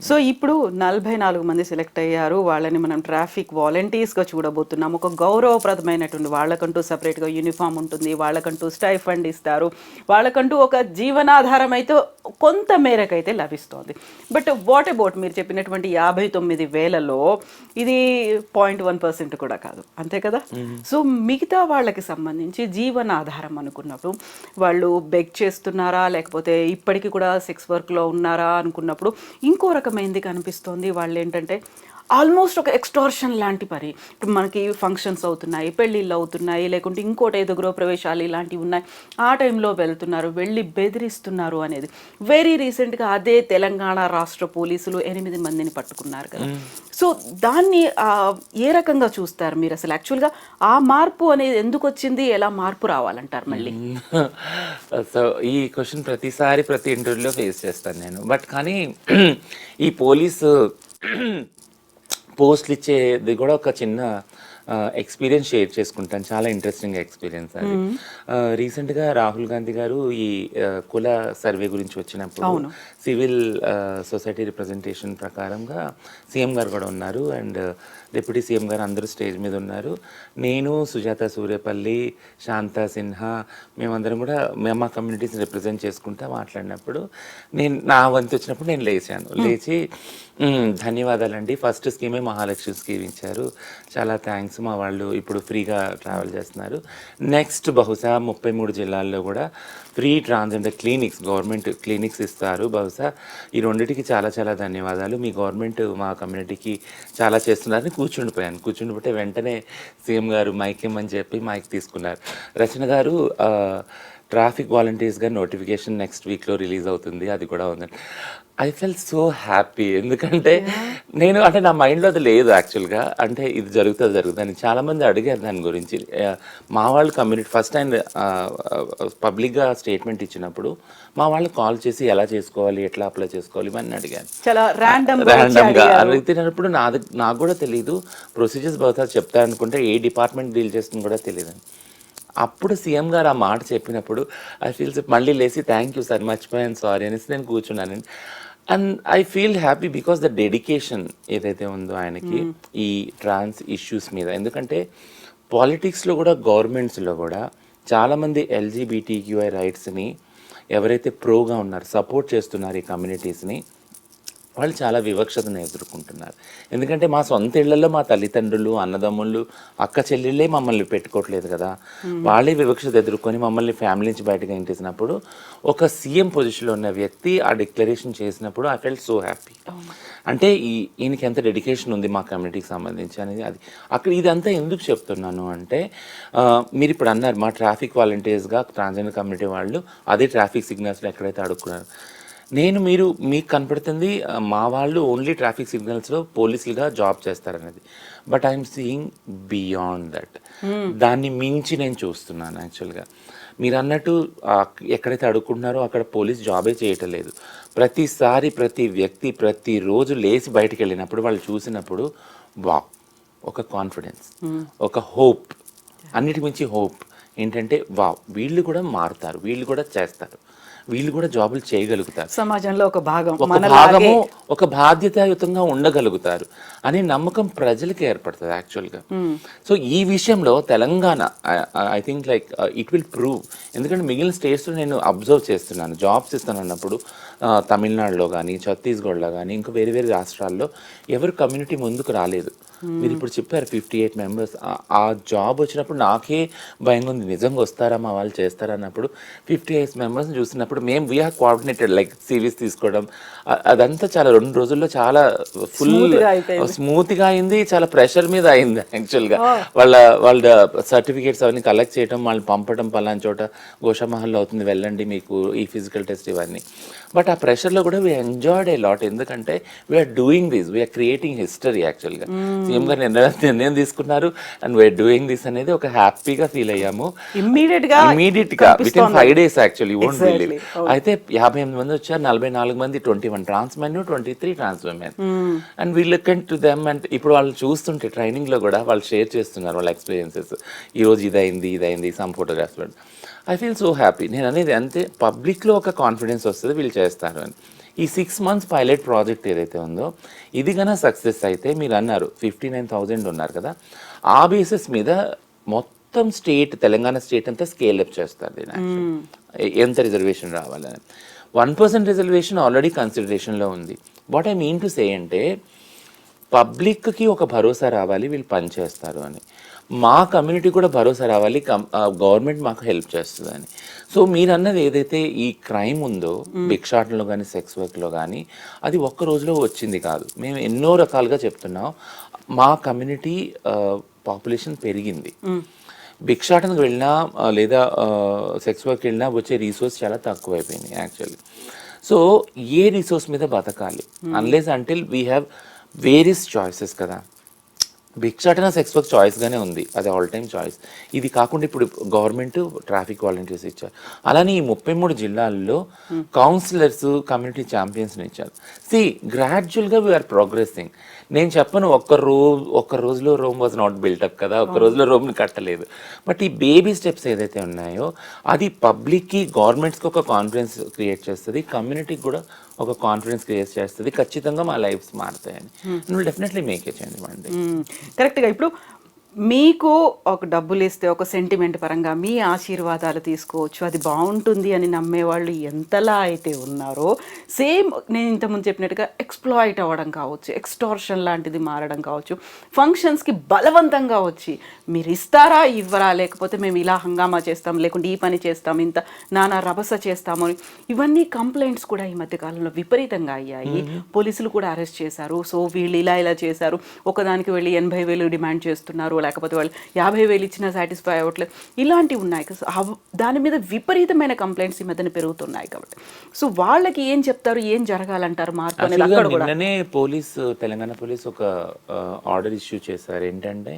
సో ఇప్పుడు 44 మంది సెలెక్ట్ అయ్యారు, వాళ్ళని మనం ట్రాఫిక్ వాలంటీర్స్గా చూడబోతున్నాం. ఒక గౌరవప్రదమైనటువంటి, వాళ్ళకంటూ సపరేట్గా యూనిఫామ్ ఉంటుంది, వాళ్ళకంటూ స్టైఫండ్ ఇస్తారు, వాళ్ళకంటూ ఒక జీవనాధారం అయితే కొంత మేరకైతే లభిస్తోంది. బట్ వాట్ అబౌట్ మీరు చెప్పినటువంటి 59,000లో ఇది 0.1% కూడా కాదు, అంతే కదా? సో మిగతా వాళ్ళకి సంబంధించి జీవనాధారం అనుకున్నప్పుడు వాళ్ళు బెగ్ చేస్తున్నారా, లేకపోతే ఇప్పటికీ కూడా సెక్స్ వర్క్లో ఉన్నారా అనుకున్నప్పుడు ఇంకో రకమైనది కనిపిస్తోంది. వాళ్ళు ఏంటంటే ఆల్మోస్ట్ ఒక ఎక్స్టార్షన్ లాంటి పని. ఇప్పుడు మనకి ఫంక్షన్స్ అవుతున్నాయి, పెళ్ళిళ్ళు అవుతున్నాయి, లేకుంటే ఇంకోటి ఏదో గృహప్రవేశాలు ఇలాంటివి ఉన్నాయి, ఆ టైంలో వెళ్తున్నారు, వెళ్ళి బెదిరిస్తున్నారు అనేది. వెరీ రీసెంట్గా అదే తెలంగాణ రాష్ట్ర పోలీసులు 8 మందిని పట్టుకున్నారు కదా. సో దాన్ని ఏ రకంగా చూస్తారు మీరు అసలు? యాక్చువల్గా ఆ మార్పు అనేది ఎందుకు వచ్చింది, ఎలా మార్పు రావాలంటారు మళ్ళీ? సో ఈ క్వశ్చన్ ప్రతిసారి ప్రతి ఇంటర్వ్యూలో ఫేస్ చేస్తాను నేను. బట్ కానీ ఈ పోలీసు పోస్టులు ఇచ్చేది కూడా ఒక చిన్న ఎక్స్పీరియన్స్ షేర్ చేసుకుంటాను. చాలా ఇంట్రెస్టింగ్ ఎక్స్పీరియన్స్ అది. రీసెంట్గా రాహుల్ గాంధీ గారు ఈ కుల సర్వే గురించి వచ్చినప్పుడు సివిల్ సొసైటీ రిప్రజెంటేషన్ ప్రకారంగా సీఎం గారు కూడా ఉన్నారు అండ్ డిప్యూటీ సీఎం గారు అందరూ స్టేజ్ మీద ఉన్నారు. నేను, సుజాత సూర్యపల్లి, శాంతా సిన్హా మేమందరం కూడా మేము మా కమ్యూనిటీస్ని రిప్రజెంట్ చేసుకుంటా మాట్లాడినప్పుడు నా వంతు వచ్చినప్పుడు నేను లేచి ధన్యవాదాలండి, ఫస్ట్ స్కీమే మహాలక్ష్మి స్కీమ్ ఇచ్చారు, చాలా థ్యాంక్స్, మా వాళ్ళు ఇప్పుడు ఫ్రీగా ట్రావెల్ చేస్తున్నారు, నెక్స్ట్ బహుశా 33 జిల్లాల్లో కూడా free transgender clinics government clinics ఇస్తారు, బహుశా ఈ రెండింటికి చాలా చాలా ధన్యవాదాలు, మీ గవర్నమెంట్ మా కమ్యూనిటీకి చాలా చేస్తున్నారని కూర్చుండిపోతే వెంటనే సీఎం గారు మైక్ ఇమ్మని చెప్పి మైక్ తీసుకున్నారు. రచన గారు ట్రాఫిక్ వాలంటీర్స్గా నోటిఫికేషన్ నెక్స్ట్ వీక్లో రిలీజ్ అవుతుంది, అది కూడా ఉందండి. ఐ ఫెల్ సో హ్యాపీ, ఎందుకంటే నేను అంటే నా మైండ్లో అది లేదు యాక్చువల్గా, అంటే ఇది జరుగుతుంది అని చాలామంది అడిగారు దాని గురించి. మా వాళ్ళు కమ్యూనిటీ ఫస్ట్ టైం పబ్లిక్గా స్టేట్మెంట్ ఇచ్చినప్పుడు మా వాళ్ళు కాల్ చేసి ఎలా చేసుకోవాలి, ఎట్లా అప్లై చేసుకోవాలి ఇవన్నీ అడిగాను. చాలా ర్యాండమ్గా అడిగినప్పుడు నాకు కూడా తెలియదు, ప్రొసీజర్స్ బహుశా చెప్తారనుకుంటే ఏ డిపార్ట్మెంట్ డీల్ చేస్తుంది కూడా తెలియదు. అప్పుడు సీఎం గారు ఆ మాట చెప్పినప్పుడు ఐ ఫీల్ మళ్ళీ లేసి థ్యాంక్ యూ సార్, మర్చిపోయాను సారీ అనేసి నేను కూర్చున్నానండి. And I feel happy because the dedication ఏదైతే ఉందో ఆయనకి ఈ ట్రాన్స్ ఇష్యూస్ మీద, ఎందుకంటే పాలిటిక్స్లో కూడా గవర్నమెంట్స్లో కూడా చాలామంది LGBTQI రైట్స్ని ఎవరైతే ప్రోగా ఉన్నారు, సపోర్ట్ చేస్తున్నారు ఈ కమ్యూనిటీస్ని, వాళ్ళు చాలా వివక్షతను ఎదుర్కొంటున్నారు. ఎందుకంటే మా సొంత ఇళ్లలో మా తల్లిదండ్రులు, అన్నదమ్ముళ్ళు, అక్క చెల్లెళ్ళే మమ్మల్ని పెట్టుకోవట్లేదు కదా, వాళ్ళే వివక్షత ఎదుర్కొని మమ్మల్ని ఫ్యామిలీ నుంచి బయటకు ఎంటేసినప్పుడు ఒక సీఎం పొజిషన్లో ఉన్న వ్యక్తి ఆ డిక్లరేషన్ చేసినప్పుడు ఐ ఫెల్ట్ సో హ్యాపీ. అంటే ఈయనకి ఎంత డెడికేషన్ ఉంది మా కమ్యూనిటీకి సంబంధించి అనేది అది. అక్కడ ఇదంతా ఎందుకు చెప్తున్నాను అంటే మీరు ఇప్పుడు అన్నారు మా ట్రాఫిక్ వాలంటీర్స్గా ట్రాన్స్జెండర్ కమ్యూనిటీ వాళ్ళు అదే ట్రాఫిక్ సిగ్నల్స్లో ఎక్కడైతే అడుక్కున్నారు, మీకు కనపడుతుంది మా వాళ్ళు ఓన్లీ ట్రాఫిక్ సిగ్నల్స్లో పోలీసులుగా జాబ్ చేస్తారనేది, but I'm seeing beyond that, దాన్ని మించి నేను చూస్తున్నాను యాక్చువల్గా. మీరు అన్నట్టు ఎక్కడైతే అడుక్కుంటున్నారో అక్కడ పోలీస్ జాబే చేయటం లేదు. ప్రతిసారి ప్రతి వ్యక్తి ప్రతిరోజు లేచి బయటికి వెళ్ళినప్పుడు వాళ్ళు చూసినప్పుడు ఒక కాన్ఫిడెన్స్, ఒక హోప్, అన్నిటి మించి హోప్ ఏంటంటే వీళ్ళు కూడా మారుతారు, వీళ్ళు కూడా చేస్తారు, వీళ్ళు కూడా జాబులు చేయగలుగుతారు, సమాజంలో ఒక భాగము, ఒక బాధ్యతాయుతంగా ఉండగలుగుతారు అనే నమ్మకం ప్రజలకి ఏర్పడుతుంది యాక్చువల్గా. సో ఈ విషయంలో Telangana I think like it will prove, ఎందుకంటే మిగిలిన స్టేట్స్లో నేను అబ్జర్వ్ చేస్తున్నాను, జాబ్స్ ఇస్తాను అన్నప్పుడు తమిళనాడులో కానీ ఛత్తీస్గఢ్లో కానీ ఇంకా వేరే వేరే రాష్ట్రాల్లో ఎవరు కమ్యూనిటీ ముందుకు రాలేదు. మీరు ఇప్పుడు చెప్పారు 58 మెంబర్స్, ఆ జాబ్ వచ్చినప్పుడు నాకే భయంగా ఉంది, నిజంగా వస్తారా మా వాళ్ళు చేస్తారా అన్నప్పుడు 58 మెంబర్స్ని చూసినప్పుడు మేము వీఆర్ కోఆర్డినేటెడ్ లైక్ సిరీస్ తీసుకోవడం అదంతా చాలా 2 రోజుల్లో చాలా స్మూత్గా అయింది, చాలా ప్రెషర్ మీద అయింది యాక్చువల్గా. వాళ్ళ సర్టిఫికేట్స్ అవన్నీ కలెక్ట్ చేయడం, వాళ్ళని పంపడం, పలానా చోట గోషామహల్లో అవుతుంది వెళ్ళండి మీకు ఈ ఫిజికల్ టెస్ట్ ఇవన్నీ. బట్ ఆ ప్రెషర్లో కూడా వీ ఎంజాయ్డ్ ఏ లాట్, ఎందుకంటే we're doing this, we're creating history యాక్చువల్గా. సీఎం గారు నిర్ణయం తీసుకున్నారు అండ్ వీఆర్ డూయింగ్ దిస్ అనేది ఒక హ్యాపీగా ఫీల్ అయ్యాము. ఇమీడియట్ గా విత్ ఇన్ 5 days యాక్చువల్లీ, వోంట్ బిలీవ్. అయితే 58 మంది వచ్చారు, 44 మంది 21 trans men, 23 trans women, and we look to them. అండ్ ఇప్పుడు వాళ్ళు చూస్తుంటే ట్రైనింగ్ లో కూడా వాళ్ళు షేర్ చేస్తున్నారు వాళ్ళ ఎక్స్పీరియన్సెస్, ఈరోజు ఇదైంది some photographs. I feel so happy. నేను అనేది అంతే, పబ్లిక్లో ఒక కాన్ఫిడెన్స్ వస్తుంది వీళ్ళు చేస్తారు అని. ఈ 6 months పైలట్ ప్రాజెక్ట్ ఏదైతే ఉందో ఇది కన్నా సక్సెస్ అయితే, మీరు అన్నారు 59,000 ఉన్నారు కదా, ఆ బేసిస్ మీద మొత్తం స్టేట్, తెలంగాణ స్టేట్ అంతా స్కేల్ అప్ చేస్తారు దీన్ని, ఎంత రిజర్వేషన్ రావాలని. 1% రిజర్వేషన్ ఆల్రెడీ కన్సిడరేషన్లో ఉంది. What I mean to say అంటే పబ్లిక్కి ఒక భరోసా రావాలి వీళ్ళు పనిచేస్తారు అని, మా కమ్యూనిటీ కూడా భరోసా రావాలి గవర్నమెంట్ మాకు హెల్ప్ చేస్తుంది అని. సో మీరు అన్నది ఏదైతే ఈ క్రైమ్ ఉందో భిక్షాటనలో కానీ సెక్స్ వర్క్లో కానీ, అది ఒక్క రోజులో వచ్చింది కాదు. మేము ఎన్నో రకాలుగా చెప్తున్నాం, మా కమ్యూనిటీ పాపులేషన్ పెరిగింది, భిక్షాటనకు వెళ్ళినా లేదా సెక్స్ వర్క్ వెళ్ళినా వచ్చే రీసోర్స్ చాలా తక్కువైపోయింది యాక్చువల్లీ. సో ఏ రీసోర్స్ మీద బతకాలి unless until we have various choices కదా. భిక్షాటన సెక్స్ వర్క్ చాయిస్గానే ఉంది, అది ఆల్ టైమ్ చాయిస్. ఇది కాకుండా ఇప్పుడు గవర్నమెంట్ ట్రాఫిక్ వాలంటీర్స్ ఇచ్చారు, అలానే ఈ 33 జిల్లాల్లో కౌన్సిలర్స్, కమ్యూనిటీ ఛాంపియన్స్ని ఇచ్చారు. గ్రాడ్యువల్గా వీఆర్ ప్రోగ్రెసింగ్. నేను చెప్పను ఒక్క రోజులో రోమ్ వాజ్ నాట్ బిల్టప్ కదా, ఒక్క రోజులో రోమ్ని కట్టలేదు. బట్ ఈ బేబీ స్టెప్స్ ఏదైతే ఉన్నాయో అది పబ్లిక్కి, గవర్నమెంట్స్కి ఒక కాన్ఫిడెన్స్ క్రియేట్ చేస్తుంది, కమ్యూనిటీకి కూడా ఒక కాన్ఫిడెన్స్ క్రియేట్ చేస్తుంది. ఖచ్చితంగా మా లైఫ్స్ మారుతాయని. నువ్వు డెఫినెట్లీ మేక్ ఏ చేంజ్ అండి. కరెక్ట్గా. ఇప్పుడు మీకు ఒక డబ్బులు ఇస్తే ఒక సెంటిమెంట్ పరంగా మీ ఆశీర్వాదాలు తీసుకోవచ్చు, అది బాగుంటుంది అని నమ్మేవాళ్ళు ఎంతలా అయితే ఉన్నారో, సేమ్ నేను ఇంతకుముందు చెప్పినట్టుగా ఎక్స్ప్లాయిట్ అవ్వడం కావచ్చు, ఎక్స్టార్షన్ లాంటిది మారడం కావచ్చు, ఫంక్షన్స్కి బలవంతంగా వచ్చి మీరు ఇస్తారా ఇవ్వరా, లేకపోతే మేము ఇలా హంగామా చేస్తాం, లేకుంటే ఈ పని చేస్తాం, ఇంత నానా రభస చేస్తాము, ఇవన్నీ కంప్లైంట్స్ కూడా ఈ మధ్యకాలంలో విపరీతంగా అయ్యాయి. పోలీసులు కూడా అరెస్ట్ చేశారు. సో వీళ్ళు ఇలా చేశారు, ఒకదానికి వెళ్ళి 80,000 డిమాండ్ చేస్తున్నారు, లేకపోతే వాళ్ళు 50,000 ఇచ్చినా సాటిస్ఫై అవ్వట్లేదు, ఇలాంటివి ఉన్నాయి. దాని మీద విపరీతమైన కంప్లైంట్స్ ఈ మధ్యన పెరుగుతున్నాయి. కాబట్టి సో వాళ్ళకి ఏం చెప్తారు, ఏం జరగాలంటారు మార్పు అనేది? అక్కడ కూడా తెలంగాణ పోలీస్ ఒక ఆర్డర్ ఇష్యూ చేశారు. ఏంటంటే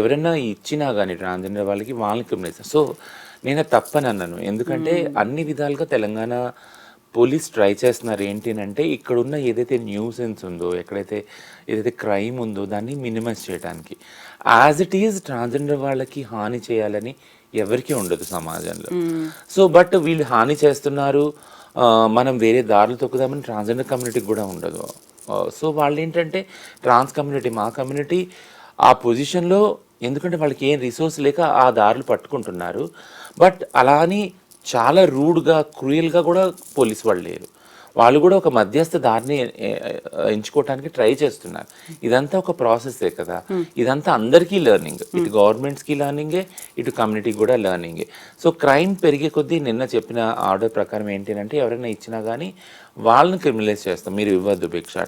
ఎవరైనా ఇచ్చినా కానీ ట్రాన్స్జెండర్ వాళ్ళని క్రిమినలైజ్. సో నేను తప్పని అన్నాను, ఎందుకంటే అన్ని విధాలుగా తెలంగాణ పోలీస్ ట్రై చేస్తున్నారు. ఏంటి అంటే ఇక్కడున్న ఏదైతే న్యూసెన్స్ ఉందో, ఏదైతే క్రైమ్ ఉందో దాన్ని మినిమైజ్ చేయడానికి. యాజ్ ఇట్ ఈజ్ ట్రాన్స్జెండర్ వాళ్ళకి హాని చేయాలని ఎవరికీ ఉండదు సమాజంలో. సో బట్ వీళ్ళు హాని చేస్తున్నారు, మనం వేరే దారులు తొక్కుదామని ట్రాన్స్జెండర్ కమ్యూనిటీకి కూడా ఉండదు. సో వాళ్ళు ఏంటంటే మా కమ్యూనిటీ ఆ పొజిషన్లో, ఎందుకంటే వాళ్ళకి ఏం రిసోర్స్ లేక ఆ దారులు పట్టుకుంటున్నారు. బట్ అలా అని చాలా రూడ్గా, క్రూయల్గా కూడా పోలీసు వాళ్ళు లేరు. వాళ్ళు కూడా ఒక మధ్యస్థ దారిని ఎంచుకోవడానికి ట్రై చేస్తున్నారు. ఇదంతా ఒక ప్రాసెసే కదా, ఇదంతా అందరికీ లెర్నింగ్, ఇటు గవర్నమెంట్స్కి లెర్నింగే, ఇటు కమ్యూనిటీకి కూడా లెర్నింగే. సో క్రైమ్ పెరిగే కొద్దీ నిన్న చెప్పిన ఆర్డర్ ప్రకారం ఏంటి అంటే ఎవరైనా ఇచ్చినా కానీ వాళ్ళని క్రిమినలైజ్ చేస్తాం, మీరు ఇవ్వద్దు భిక్ష,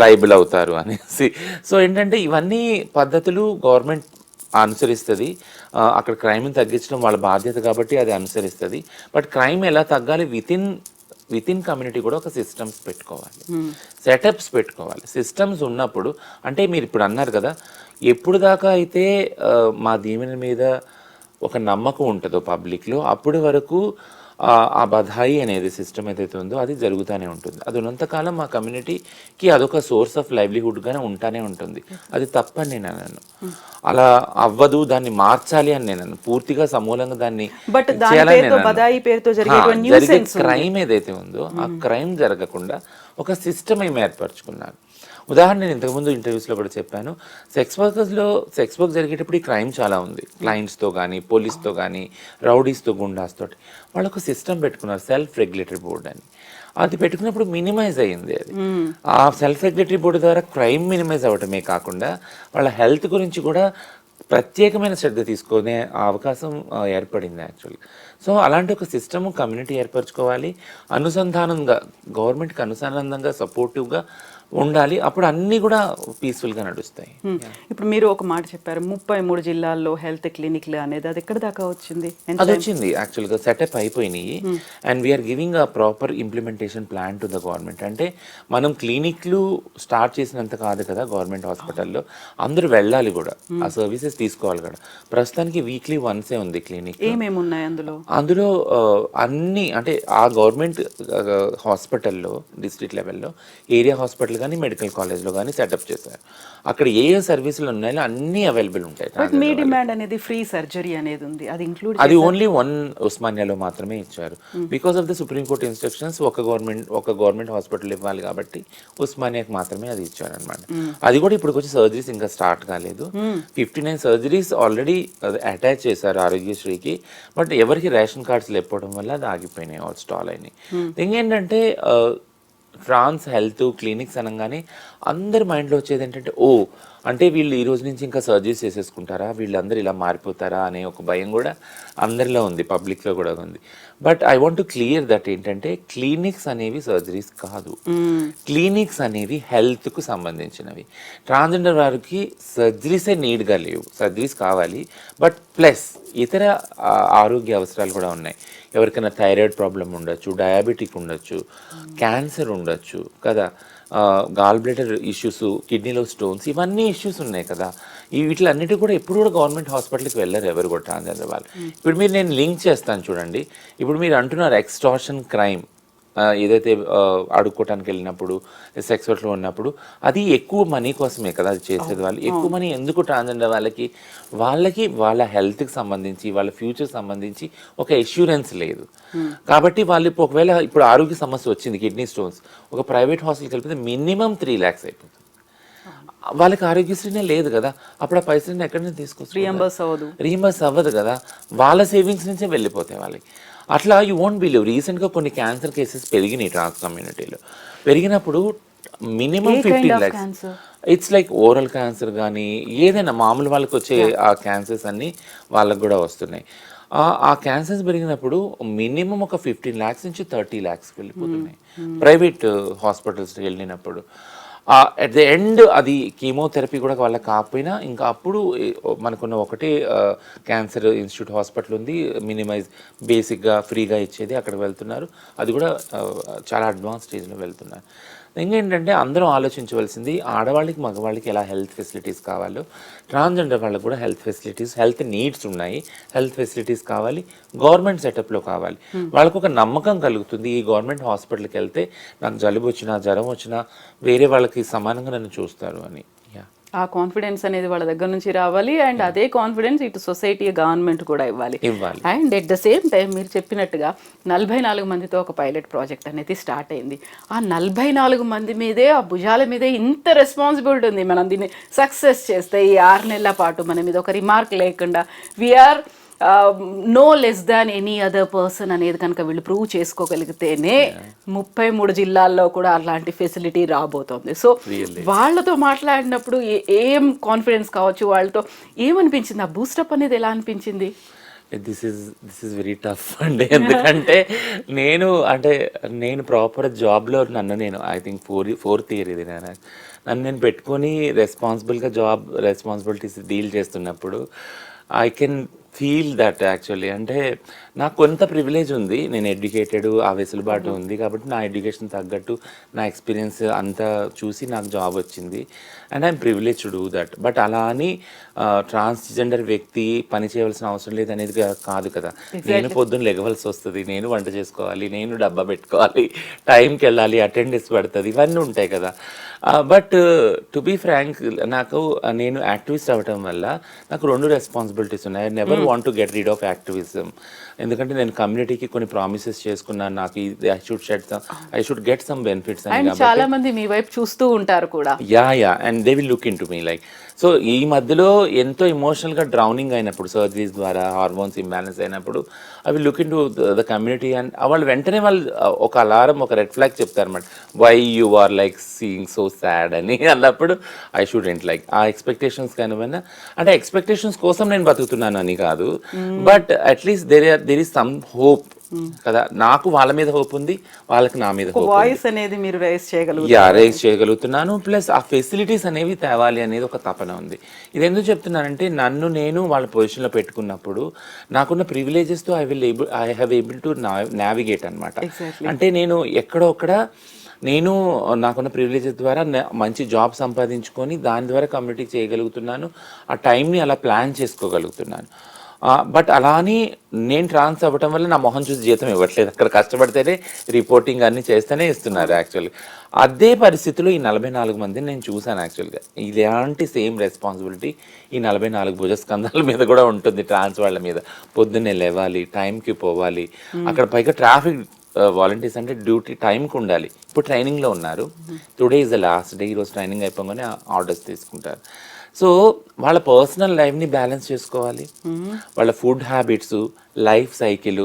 లైబుల్ అవుతారు అనేసి. సో ఏంటంటే ఇవన్నీ పద్ధతులు గవర్నమెంట్ అనుసరిస్తుంది. అక్కడ క్రైమ్ని తగ్గించడం వాళ్ళ బాధ్యత కాబట్టి అది అనుసరిస్తుంది. బట్ క్రైమ్ ఎలా తగ్గాలి, వితిన్ కమ్యూనిటీ కూడా ఒక సిస్టమ్స్ పెట్టుకోవాలి, సెటప్స్ పెట్టుకోవాలి. సిస్టమ్స్ ఉన్నప్పుడు అంటే మీరు ఇప్పుడు అన్నారు కదా, ఎప్పుడు దాకా అయితే మా దీవెన మీద ఒక నమ్మకం ఉంటుందో పబ్లిక్లో, అప్పటి వరకు ఆ బధాయి అనేది సిస్టమ్ ఏదైతే ఉందో అది జరుగుతూనే ఉంటుంది. అది ఉన్నంతకాలం మా కమ్యూనిటీకి అదొక సోర్స్ ఆఫ్ లైవ్లీహుడ్గానే ఉంటానే ఉంటుంది. అది తప్పని నేను అన్నాను, అలా అవ్వదు, దాన్ని మార్చాలి అని నేను పూర్తిగా సమూలంగా దాన్ని జరిగే క్రైమ్ ఏదైతే ఉందో ఆ క్రైమ్ జరగకుండా ఒక సిస్టమ్ ఏమి ఏర్పరచుకున్నారు. ఉదాహరణ నేను ఇంతకుముందు ఇంటర్వ్యూస్లో కూడా చెప్పాను, సెక్స్ వర్క్ జరిగేటప్పుడు ఈ క్రైమ్ చాలా ఉంది. క్లయింట్స్తో కానీ, పోలీస్తో కానీ, రౌడీస్తో, గుండాస్తో వాళ్ళు ఒక సిస్టమ్ పెట్టుకున్నారు, సెల్ఫ్ రెగ్యులేటరీ బోర్డ్ అని. అది పెట్టుకున్నప్పుడు మినిమైజ్ అయ్యింది. అది ఆ సెల్ఫ్ రెగ్యులేటరీ బోర్డు ద్వారా క్రైమ్ మినిమైజ్ అవ్వటమే కాకుండా వాళ్ళ హెల్త్ గురించి కూడా ప్రత్యేకమైన శ్రద్ధ తీసుకునే అవకాశం ఏర్పడింది యాక్చువల్గా. సో అలాంటి ఒక సిస్టమ్ కమ్యూనిటీ ఏర్పరచుకోవాలి, అనుసంధానంగా గవర్నమెంట్కి అనుసంధానంగా సపోర్టివ్గా ఉండాలి. అప్పుడు అన్నీ కూడా పీస్ఫుల్గా నడుస్తాయి. ఇప్పుడు మీరు ఒక మాట చెప్పారు, 33 జిల్లాల్లో హెల్త్ క్లినిక్లు అనేది, అది ఎక్కడి దాకా వచ్చింది? అది వచ్చింది యాక్చువల్గా, సెటప్ అయిపోయినాయి. And we're giving a proper implementation plan to the government. అంటే మనం క్లినిక్లు స్టార్ట్ చేసినంత కాదు కదా గవర్నమెంట్ హాస్పిటల్లో, అందరూ వెళ్ళాలి కూడా, ఆ సర్వీసెస్ తీసుకోవాలి కూడా. ప్రస్తుతానికి వీక్లీ వన్సే ఉంది క్లినిక్. ఏమేమి ఉన్నాయి అందులో అన్ని అంటే ఆ గవర్నమెంట్ హాస్పిటల్లో, డిస్ట్రిక్ట్ లెవెల్లో, ఏరియా హాస్పిటల్ కానీ, మెడికల్ కాలేజ్లో కానీ సెటప్ చేశారు. అక్కడ ఏ సర్వీసులు ఉన్నాయో అన్నీ అవైలబుల్ ఉంటాయి. మీ డిమాండ్ అనేది ఫ్రీ సర్జరీ అనేది ఉంది, అది ఇంక్లూడ్ అది ఓన్లీ వన్ ఉస్మానియాలో మాత్రమే ఇచ్చారు. Because of the supreme court instructions ఒక గవర్నమెంట్ హాస్పిటల్ ఇవ్వాలి కాబట్టి ఉస్మానియాకి మాత్రమే అది ఇచ్చారనమాట. అది కూడా ఇప్పుడు వచ్చి సర్జరీస్ ఇంకా స్టార్ట్ కాలేదు. 59 సర్జరీస్ ఆల్రెడీ అటాచ్ చేశారు ఆరోగ్యశ్రీకి. బట్ ఎవరికి రేషన్ కార్డ్స్ లేకపోవడం వల్ల అది ఆగిపోయినాయి, స్టాల్ అయినాయి. థింగ్ ఏంటంటే ట్రాన్స్ హెల్త్ క్లినిక్స్ అనగానే అందరి మైండ్లో వచ్చేది ఏంటంటే, అంటే వీళ్ళు ఈ రోజు నుంచి ఇంకా సర్జరీస్ చేసేసుకుంటారా, వీళ్ళందరూ ఇలా మారిపోతారా అనే ఒక భయం కూడా అందరిలో ఉంది, పబ్లిక్లో కూడా ఉంది. But I want to clear that ఏంటంటే క్లినిక్స్ అనేవి సర్జరీస్ కాదు, క్లినిక్స్ అనేవి హెల్త్కు సంబంధించినవి. ట్రాన్స్జెండర్ వారికి సర్జరీసే నీడ్గా లేవు, సర్జరీస్ కావాలి. బట్ ప్లస్ ఇతర ఆరోగ్య అవసరాలు కూడా ఉన్నాయి. ఎవరికైనా థైరాయిడ్ ప్రాబ్లం ఉండొచ్చు, డయాబెటిక్ ఉండొచ్చు, క్యాన్సర్ ఉండొచ్చు కదా, గాల్ బ్లాడర్ ఇష్యూస్, కిడ్నీలో స్టోన్స్, ఇవన్నీ ఇష్యూస్ ఉన్నాయి కదా. వీటిలన్నిటి కూడా ఎప్పుడు కూడా గవర్నమెంట్ హాస్పిటల్కి వెళ్ళరు ఎవరు కూడా ట్రాన్స్జెండర్ వాళ్ళు. ఇప్పుడు మీరు నేను లింక్ చేస్తాను చూడండి. ఇప్పుడు మీరు అంటున్నారు ఎక్స్టార్షన్ క్రైమ్ ఏదైతే అడుక్కోవటానికి వెళ్ళినప్పుడు సెక్స్ వర్క్లో ఉన్నప్పుడు అది ఎక్కువ మనీ కోసమే కదా అది చేసేది. వాళ్ళు ఎక్కువ మనీ ఎందుకు ట్రాన్స్జెండర్ వాళ్ళకి వాళ్ళ హెల్త్కి సంబంధించి వాళ్ళ ఫ్యూచర్ సంబంధించి ఒక ఎష్యూరెన్స్ లేదు. కాబట్టి వాళ్ళు ఒకవేళ ఇప్పుడు ఆరోగ్య సమస్య వచ్చింది, కిడ్నీ స్టోన్స్, ఒక ప్రైవేట్ హాస్పిటల్కి వెళ్తే మినిమం 3 lakhs అయిపోతుంది. వాళ్ళకి ఆరోగ్యశ్రీనే లేదు కదా, అప్పుడు ఆ పైసలని ఎక్కడి నుంచి తీసుకొచ్చు, రీఎంబర్స్ అవ్వదు కదా, వాళ్ళ సేవింగ్స్ నుంచే వెళ్ళిపోతాయి వాళ్ళకి. అట్లా యూ వోంట్ బిలీవ్, రీసెంట్గా కొన్ని క్యాన్సర్ కేసెస్ పెరిగినాయి ట్రాన్స్ కమ్యూనిటీలో. పెరిగినప్పుడు minimum 15 lakhs. It's like oral cancer కానీ ఏదైనా మామూలు వాళ్ళకి వచ్చే ఆ క్యాన్సర్స్ అన్నీ వాళ్ళకు కూడా వస్తున్నాయి. ఆ క్యాన్సర్స్ పెరిగినప్పుడు మినిమం ఒక 15 lakhs నుంచి 30 lakhs వెళ్ళిపోతున్నాయి ప్రైవేట్ హాస్పిటల్స్కి వెళ్ళినప్పుడు. అట్ ది ఎండ్ అది కీమోథెరపీ కూడా వాళ్ళకి కాకపోయినా ఇంకా అప్పుడు మనకున్న ఒకటే క్యాన్సర్ ఇన్స్టిట్యూట్ హాస్పిటల్ ఉంది, మినిమైజ్ బేసిక్గా ఫ్రీగా ఇచ్చేది, అక్కడికి వెళ్తున్నారు. అది కూడా చాలా అడ్వాన్స్ స్టేజ్లో వెళ్తున్నారు. ఇంకేంటంటే అందరం ఆలోచించవలసింది ఆడవాళ్ళకి మగవాళ్ళకి ఎలా హెల్త్ ఫెసిలిటీస్ కావాలో ట్రాన్స్జెండర్ వాళ్ళకి కూడా హెల్త్ ఫెసిలిటీస్, హెల్త్ నీడ్స్ ఉన్నాయి, హెల్త్ ఫెసిలిటీస్ కావాలి, గవర్నమెంట్ సెటప్లో కావాలి. వాళ్ళకు ఒక నమ్మకం కలుగుతుంది, ఈ గవర్నమెంట్ హాస్పిటల్కి వెళ్తే నాకు జలుబు వచ్చినా జ్వరం వచ్చినా వేరే వాళ్ళకి సమానంగా నన్ను చూస్తారు అని. ఆ కాన్ఫిడెన్స్ అనేది వాళ్ళ దగ్గర నుంచి రావాలి. అండ్ అదే కాన్ఫిడెన్స్ ఇటు సొసైటీ, గవర్నమెంట్ కూడా ఇవ్వాలి. And at the same time మీరు చెప్పినట్టుగా 44 మందితో ఒక పైలట్ ప్రాజెక్ట్ అనేది స్టార్ట్ అయింది. ఆ 44 మంది మీదే, ఆ భుజాల మీదే ఇంత రెస్పాన్సిబిలిటీ ఉంది. మనం దీన్ని సక్సెస్ చేస్తే ఈ 6 నెలల పాటు మన మీద ఒక రిమార్క్ లేకుండా we're no less than any other person అనేది కనుక వీళ్ళు ప్రూవ్ చేసుకోగలిగితేనే 33 జిల్లాల్లో కూడా అలాంటి ఫెసిలిటీ రాబోతోంది. సో వాళ్ళతో మాట్లాడినప్పుడు ఏం కాన్ఫిడెన్స్ కావచ్చు, వాళ్ళతో ఏమనిపించింది, ఆ బూస్టప్ అనేది ఎలా అనిపించింది? దిస్ ఈజ్ వెరీ టఫ్ అండి. ఎందుకంటే నేను ప్రాపర్ జాబ్లో నేను ఐ థింక్ 4th year ఇది నన్ను పెట్టుకొని రెస్పాన్సిబుల్గా జాబ్ రెస్పాన్సిబిలిటీస్ డీల్ చేస్తున్నప్పుడు I can feel that actually. అంటే నాకు కొంత ప్రివిలేజ్ ఉంది, నేను ఎడ్యుకేటెడ్, ఆ వెసులుబాటు ఉంది కాబట్టి నా ఎడ్యుకేషన్ తగ్గట్టు నా ఎక్స్పీరియన్స్ అంతా చూసి నాకు జాబ్ వచ్చింది. And I'm privilege to do that. But అలా అని ట్రాన్స్జెండర్ వ్యక్తి పని చేయవలసిన అవసరం లేదు అనేది కాదు కదా. నేను పొద్దున్న లెగవలసి వస్తుంది, నేను వంట చేసుకోవాలి, నేను డబ్బా పెట్టుకోవాలి, టైంకి వెళ్ళాలి, అటెండెన్స్ పడుతుంది, ఇవన్నీ ఉంటాయి కదా. బట్ టు బీ ఫ్రాంక్, నేను యాక్టివిస్ట్ అవ్వటం వల్ల నాకు 2 రెస్పాన్సిబిలిటీస్ ఉన్నాయి. I never want to get rid of activism. ఎందుకంటే నేను కమ్యూనిటీకి కొన్ని ప్రామిసెస్ చేసుకున్నాను, నాకు I should get some benefits అని. చాలా మంది మీ వైపు చూస్తూ ఉంటారు కూడా. Yeah and they will look in to me like. So ఈ మధ్యలో ఎంతో ఎమోషనల్గా డ్రౌనింగ్ అయినప్పుడు, సర్జరీస్ ద్వారా హార్మోన్స్ ఇంబ్యాలెన్స్ అయినప్పుడు అవి look into the community. And వాళ్ళు వెంటనే ఒక అలారం, ఒక రెడ్ ఫ్లాగ్ చెప్తారు అన్నమాట, why you are like seeing so sad అని అన్నప్పుడు ఐ షుడెంట్ లైక్ ఆ ఎక్స్పెక్టేషన్స్ కానివైనా, అంటే ఎక్స్పెక్టేషన్స్ కోసం నేను బతుకుతున్నాను అని కాదు, but at least there is some hope కదా. నాకు వాళ్ళ మీద హోప్ ఉంది, వాళ్ళకి నా మీద వాయిస్ అనేది మీరు రైజ్ చేయగలుగుతున్నాను. ప్లస్ ఆ ఫెసిలిటీస్ అనేవి తేవాలి అనేది ఒక తపన ఉంది. ఇది ఎందుకు చెప్తున్నానంటే నేను వాళ్ళ పొజిషన్లో పెట్టుకున్నప్పుడు నాకున్న ప్రివిలేజెస్తో I have able to navigate అనమాట. అంటే నేను నాకున్న ప్రివిలేజెస్ ద్వారా మంచి జాబ్ సంపాదించుకొని దాని ద్వారా కమ్యూనిటీకి చేయగలుగుతున్నాను, ఆ టైంని అలా ప్లాన్ చేసుకోగలుగుతున్నాను. బట్ అలా అని నేను ట్రాన్స్ అవ్వటం వల్ల నా మొహం చూసి జీతం ఇవ్వట్లేదు, అక్కడ కష్టపడితేనే రిపోర్టింగ్ అన్నీ చేస్తేనే ఇస్తున్నారు యాక్చువల్లీ. అదే పరిస్థితిలో ఈ 44 మందిని నేను చూశాను యాక్చువల్గా. ఇలాంటి సేమ్ రెస్పాన్సిబిలిటీ ఈ 44 భుజస్కంధాల మీద కూడా ఉంటుంది ట్రాన్స్ వాళ్ళ మీద. పొద్దున్నే లేవాలి, టైంకి పోవాలి, అక్కడ పైగా ట్రాఫిక్ వాలంటీర్స్ అంటే డ్యూటీ టైంకి ఉండాలి. ఇప్పుడు ట్రైనింగ్లో ఉన్నారు, today is the last day, ఈరోజు ట్రైనింగ్ అయిపోగానే ఆర్డర్స్ తీసుకుంటారు. సో వాళ్ళ పర్సనల్ లైఫ్ని బ్యాలెన్స్ చేసుకోవాలి, వాళ్ళ food habits, life cycle,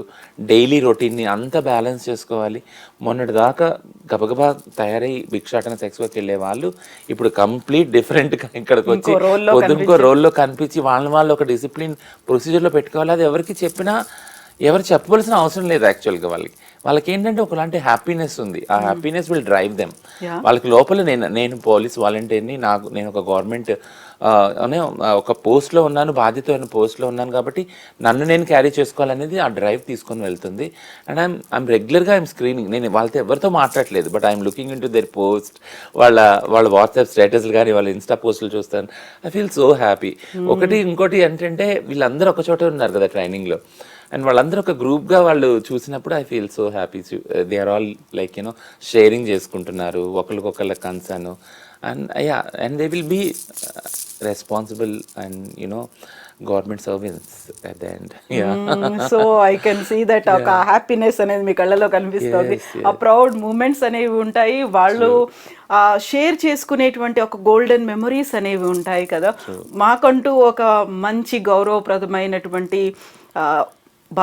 daily రొటీన్ని అంతా బ్యాలెన్స్ చేసుకోవాలి. మొన్నటి దాకా గబగబా తయారై భిక్షాటన సెక్స్ వర్క్ వెళ్ళే వాళ్ళు ఇప్పుడు కంప్లీట్ డిఫరెంట్గా ఇక్కడికి వచ్చి పొద్దుకో రోల్లో కనిపించి వాళ్ళు ఒక డిసిప్లిన్ ప్రొసీజర్లో పెట్టుకోవాలి. అది ఎవరికి చెప్పినా ఎవరు చెప్పవలసిన అవసరం లేదు యాక్చువల్గా. వాళ్ళకి ఏంటంటే ఒకలాంటి హ్యాపీనెస్ ఉంది, ఆ హ్యాపీనెస్ విల్ డ్రైవ్ దెమ్. వాళ్ళకి లోపల నేను పోలీస్ వాలంటీర్ని, నేను ఒక గవర్నమెంట్ అనే ఒక పోస్ట్లో ఉన్నాను, బాధ్యతమైన పోస్ట్లో ఉన్నాను కాబట్టి నన్ను నేను క్యారీ చేసుకోవాలనేది ఆ డ్రైవ్ తీసుకొని వెళ్తుంది. అండ్ ఐఎమ్ రెగ్యులర్గా ఐఎమ్ స్క్రీనింగ్. నేను వాళ్ళతో ఎవరితో మాట్లాడలేదు, but I'm looking in to their post, వాళ్ళ వాట్సాప్ స్టేటస్లు కానీ వాళ్ళ ఇన్స్టా పోస్టులు చూస్తాను. I feel so happy. ఇంకోటి ఏంటంటే వీళ్ళందరూ ఒక చోట ఉన్నారు కదా ట్రైనింగ్లో, అండ్ వాళ్ళందరూ ఒక గ్రూప్గా వాళ్ళు చూసినప్పుడు I feel so happy. They are all like you know sharing చేసుకుంటున్నారు ఒకరికొకళ్ళ concern, and they will be responsible and government servants at the end. So I can see that ఒక హ్యాపీనెస్ అనేది మీ కళ్ళలో కనిపిస్తుంది. ఆ ప్రౌడ్ మూమెంట్స్ అనేవి ఉంటాయి, వాళ్ళు షేర్ చేసుకునేటువంటి ఒక గోల్డెన్ మెమరీస్ అనేవి ఉంటాయి కదా. మాకంటూ ఒక మంచి గౌరవప్రదమైనటువంటి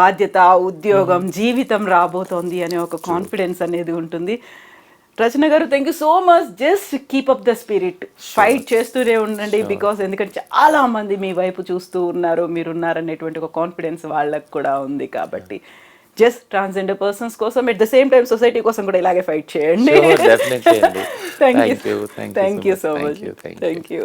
బాధ్యత, ఉద్యోగం, జీవితం రాబోతోంది అనే ఒక కాన్ఫిడెన్స్ అనేది ఉంటుంది. రచన గారు, thank you so much. Just keep up the spirit, fight చేస్తూనే ఉండండి. బికాస్ ఎందుకంటే చాలా మంది మీ వైపు చూస్తూ ఉన్నారు, మీరున్నారనేటువంటి ఒక కాన్ఫిడెన్స్ వాళ్ళకు కూడా ఉంది. కాబట్టి జస్ట్ ట్రాన్స్జెండర్ పర్సన్స్ కోసం, at the same time society కోసం కూడా ఇలాగే ఫైట్ చేయండి. Thank you thank you so much. Thank you.